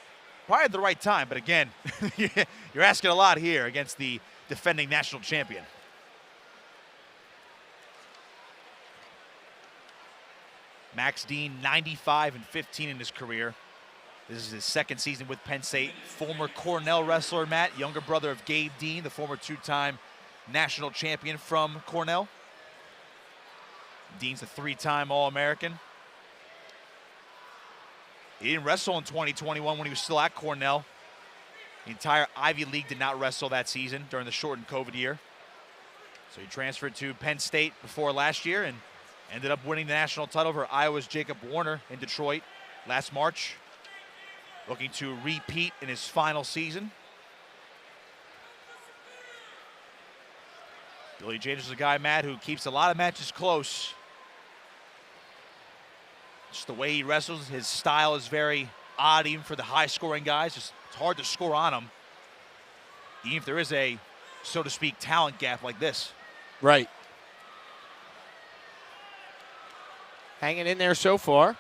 Probably at the right time, but again, you're asking a lot here against the defending national champion. Max Dean, 95-15 in his career. This is his second season with Penn State. Former Cornell wrestler, Matt, younger brother of Gabe Dean, the former 2-time national champion from Cornell. Dean's a 3-time All-American. He didn't wrestle in 2021 when he was still at Cornell. The entire Ivy League did not wrestle that season during the shortened COVID year. So he transferred to Penn State before last year and ended up winning the national title over Iowa's Jacob Warner in Detroit last March. Looking to repeat in his final season. Billy Janzer is a guy, Matt, who keeps a lot of matches close. Just the way he wrestles, his style is very odd even for the high-scoring guys. It's hard to score on him, even if there is a, so to speak, talent gap like this. Right. Hanging in there so far.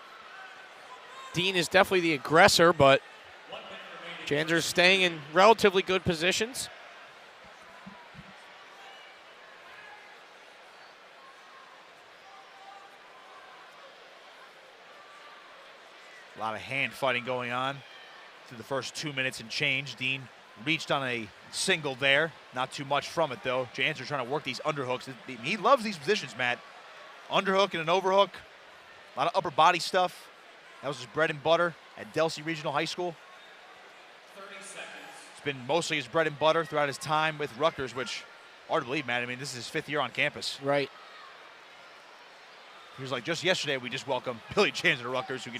Dean is definitely the aggressor, but Janzer's staying in relatively good positions. A lot of hand fighting going on through the first 2 minutes and change. Dean reached on a single there. Not too much from it, though. Janzer trying to work these underhooks. He loves these positions, Matt. Underhook and an overhook. A lot of upper body stuff. That was his bread and butter at Delsea Regional High School. 30 seconds. It's been mostly his bread and butter throughout his time with Rutgers, which, hard to believe, Matt. I mean, this is his 5th year on campus. Right. He was like, just yesterday we just welcomed Billy Janzer to Rutgers, who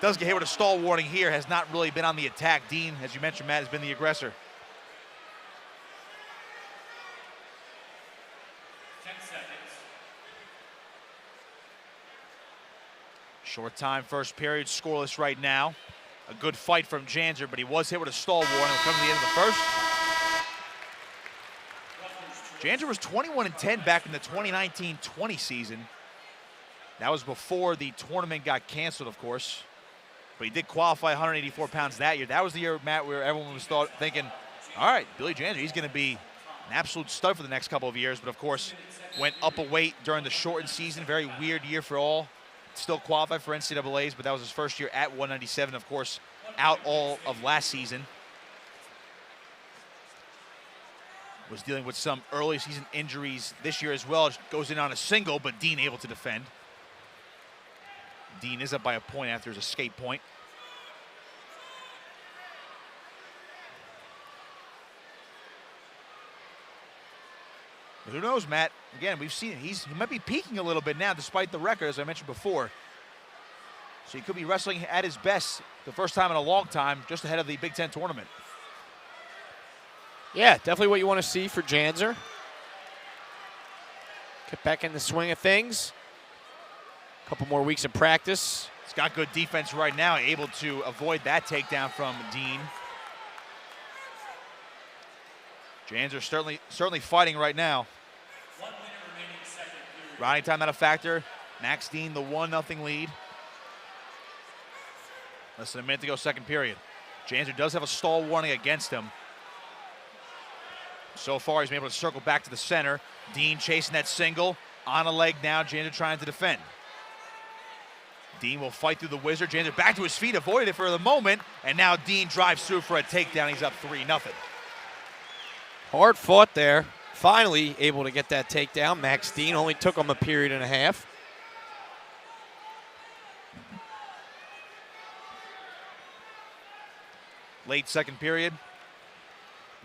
does get hit with a stall warning here, has not really been on the attack. Dean, as you mentioned, Matt, has been the aggressor. 10 seconds. Short time, first period, scoreless right now. A good fight from Janzer, but he was hit with a stall warning. We'll come to the end of the first. Janzer was 21-10 back in the 2019-20 season. That was before the tournament got canceled, of course. But he did qualify 184 pounds that year. That was the year, Matt, where everyone was thinking, all right, Billy Janzer, he's going to be an absolute stud for the next couple of years. But, of course, went up a weight during the shortened season. Very weird year for all. Still qualified for NCAAs, but that was his first year at 197. Of course, out all of last season. Was dealing with some early season injuries this year as well. Goes in on a single, but Dean able to defend. Dean is up by a point after his escape point. But who knows, Matt? Again, we've seen it. He might be peaking a little bit now, despite the record, as I mentioned before. So he could be wrestling at his best the first time in a long time, just ahead of the Big Ten tournament. Yeah, definitely what you want to see for Janzer. Get back in the swing of things. A couple more weeks of practice. He's got good defense right now, able to avoid that takedown from Dean. Janzer certainly fighting right now. 1 minute remaining, second period. Riding time not a factor. Max Dean, the 1-0 lead. Less than a minute to go, second period. Janzer does have a stall warning against him. So far, he's been able to circle back to the center. Dean chasing that single. On a leg now, Janzer trying to defend. Dean will fight through the wizard. Janzer back to his feet, avoided it for the moment. And now Dean drives through for a takedown. He's up 3-0. Hard fought there. finally able to get that takedown. Max Dean only took him a period and a half. Late second period.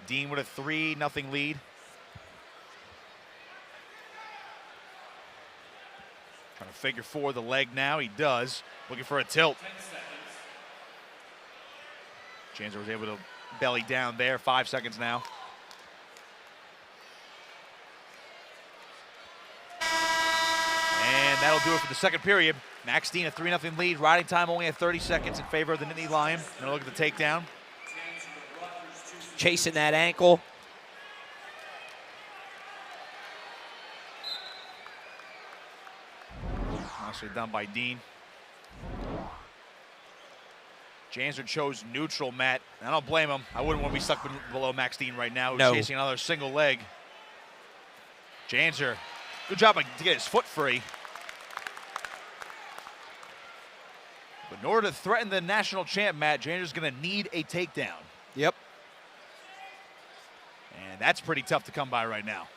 Dean with a 3-0 lead. Trying to figure four the leg now. He does. Looking for a tilt. 10 seconds. Janzer was able to belly down there. 5 seconds now. And that'll do it for the second period. Max Dean a 3-0 lead. Riding time only at 30 seconds in favor of the Nittany Lion. Now look at the takedown. Chasing that ankle. Nicely done by Dean. Janzer chose neutral, Matt. I don't blame him. I wouldn't want to be stuck below Max Dean right now. No. Chasing another single leg. Janzer, good job to get his foot free. But in order to threaten the national champ, Matt, Janzer's going to need a takedown. Yep. And that's pretty tough to come by right now.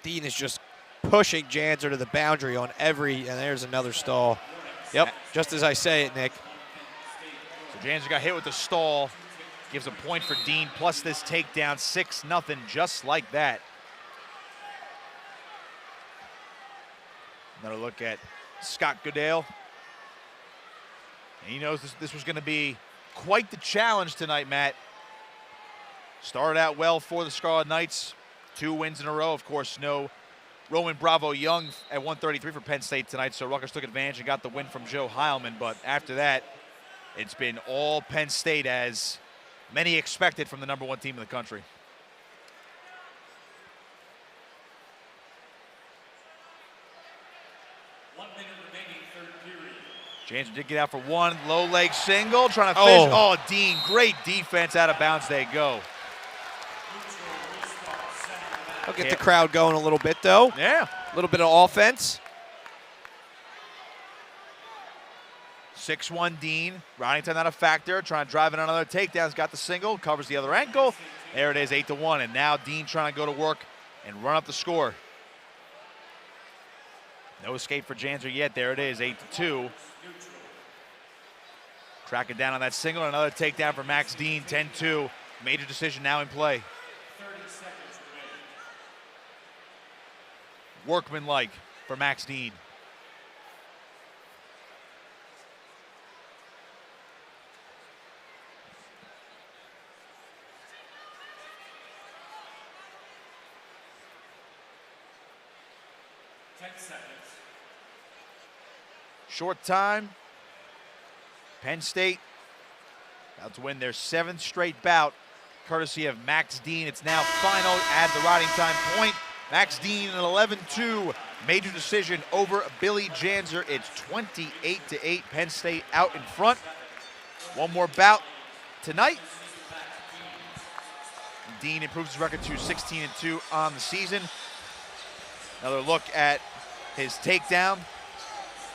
Dean is just pushing Janzer to the boundary on every, and there's another stall. Yep, just as I say it, Nick. So Janzer got hit with the stall. Gives a point for Dean, plus this takedown, 6-0, just like that. Another look at Scott Goodale. And he knows this was going to be quite the challenge tonight, Matt. Started out well for the Scarlet Knights. 2 wins in a row. Of course, no Roman Bravo Young at 133 for Penn State tonight, so Rutgers took advantage and got the win from Joe Heilman. But after that, it's been all Penn State, as many expected from the #1 team in the country. Janzer did get out for one. Low leg single, trying to finish. Oh, Dean, great defense. Out of bounds they go. I'll get the crowd going a little bit, though. Yeah. A little bit of offense. 6-1 Dean. Riding time not a factor. Trying to drive in another takedown. Got the single. Covers the other ankle. There it is, 8-1. And now Dean trying to go to work and run up the score. No escape for Janzer yet. There it is, 8-2. Tracking down on that single. Another takedown for Max Dean, 10-2. Major decision now in play. Workmanlike for Max Dean. Short time. Penn State about to win their 7th straight bout, courtesy of Max Dean. It's now final at the riding time point. Max Dean, an 11-2 major decision over Billy Janzer. It's 28-8. Penn State out in front. One more bout tonight. Dean improves his record to 16-2 on the season. Another look at his takedown.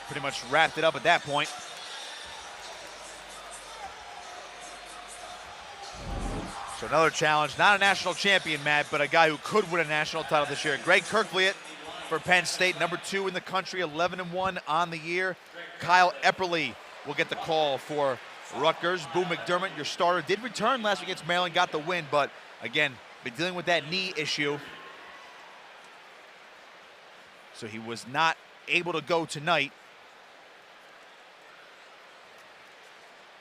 Pretty much wrapped it up at that point. So another challenge, not a national champion, Matt, but a guy who could win a national title this year. Greg Kirkliet for Penn State, #2 in the country, 11-1 on the year. Kyle Epperly will get the call for Rutgers. Boo McDermott, your starter, did return last week against Maryland, got the win, but again, been dealing with that knee issue. So he was not able to go tonight.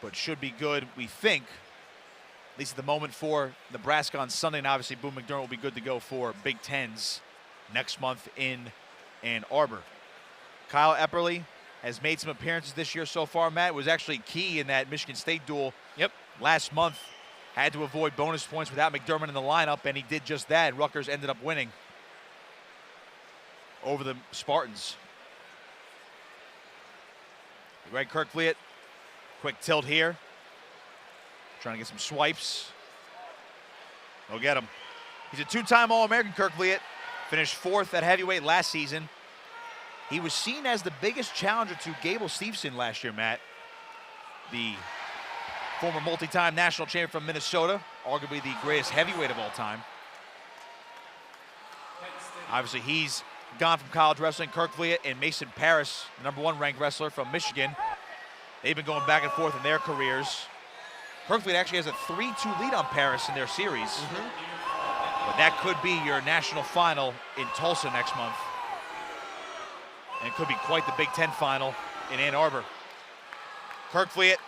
But should be good, we think, at least at the moment, for Nebraska on Sunday. And obviously, Boo McDermott will be good to go for Big Tens next month in Ann Arbor. Kyle Epperly has made some appearances this year so far, Matt. Was actually key in that Michigan State duel last month. Had to avoid bonus points without McDermott in the lineup, and he did just that. Rutgers ended up winning over the Spartans. Greg Kirkliet, quick tilt here. Trying to get some swipes. Go get him. He's a 2-time All-American, Kirkliet. Finished 4th at heavyweight last season. He was seen as the biggest challenger to Gable Steveson last year, Matt. The former multi-time national champion from Minnesota. arguably the greatest heavyweight of all time. Obviously, he's gone from college wrestling. Kirk Vliet and Mason Parris, the #1 ranked wrestler from Michigan. They've been going back and forth in their careers. Kirk Vliet actually has a 3-2 lead on Parris in their series. But that could be your national final in Tulsa next month. And it could be quite the Big Ten final in Ann Arbor. Kirk Vliet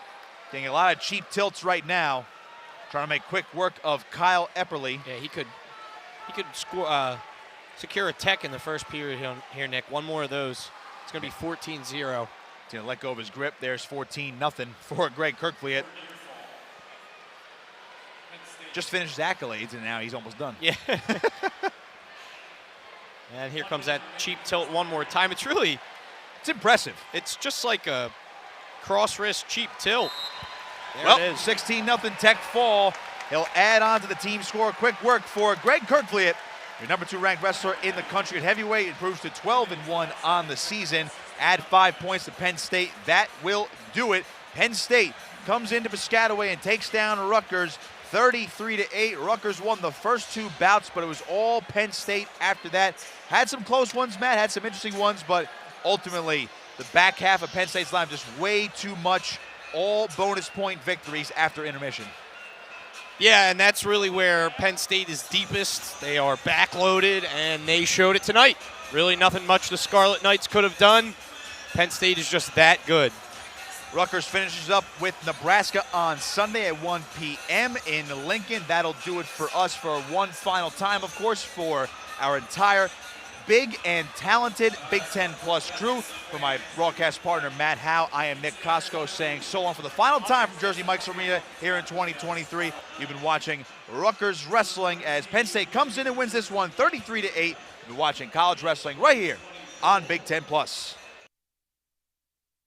getting a lot of cheap tilts right now, trying to make quick work of Kyle Epperly. Yeah, he could score, secure a tech in the first period here, Nick. One more of those. It's going to be 14-0. He's going to let go of his grip. There's 14-0 for Greg Kirkvliet. Just finished his accolades, and now he's almost done. Yeah. And here comes that cheap tilt one more time. It's impressive. It's just like a cross wrist cheap tilt. There Well, it is. 16-0 tech fall. He'll add on to the team score. Quick work for Greg Kirkvliet, your #2 ranked wrestler in the country at heavyweight. Improves to 12-1 on the season. Add 5 points to Penn State. That will do it. Penn State comes into Piscataway and takes down Rutgers 33-8. Rutgers won the first 2 bouts, but it was all Penn State after that. Had some close ones, Matt, had some interesting ones, but ultimately the back half of Penn State's line just way too much. All bonus point victories after intermission. Yeah, and that's really where Penn State is deepest. They are backloaded, and they showed it tonight. Really nothing much the Scarlet Knights could have done. Penn State is just that good. Rutgers finishes up with Nebraska on Sunday at 1 p.m. in Lincoln. That'll do it for us for one final time, of course, for our entire big and talented Big Ten Plus crew. For my broadcast partner, Matt Howe, I am Nick Costco saying so long for the final time from Jersey Mike's Arena here in 2023. You've been watching Rutgers Wrestling as Penn State comes in and wins this one 33-8. You've been watching college wrestling right here on Big Ten Plus.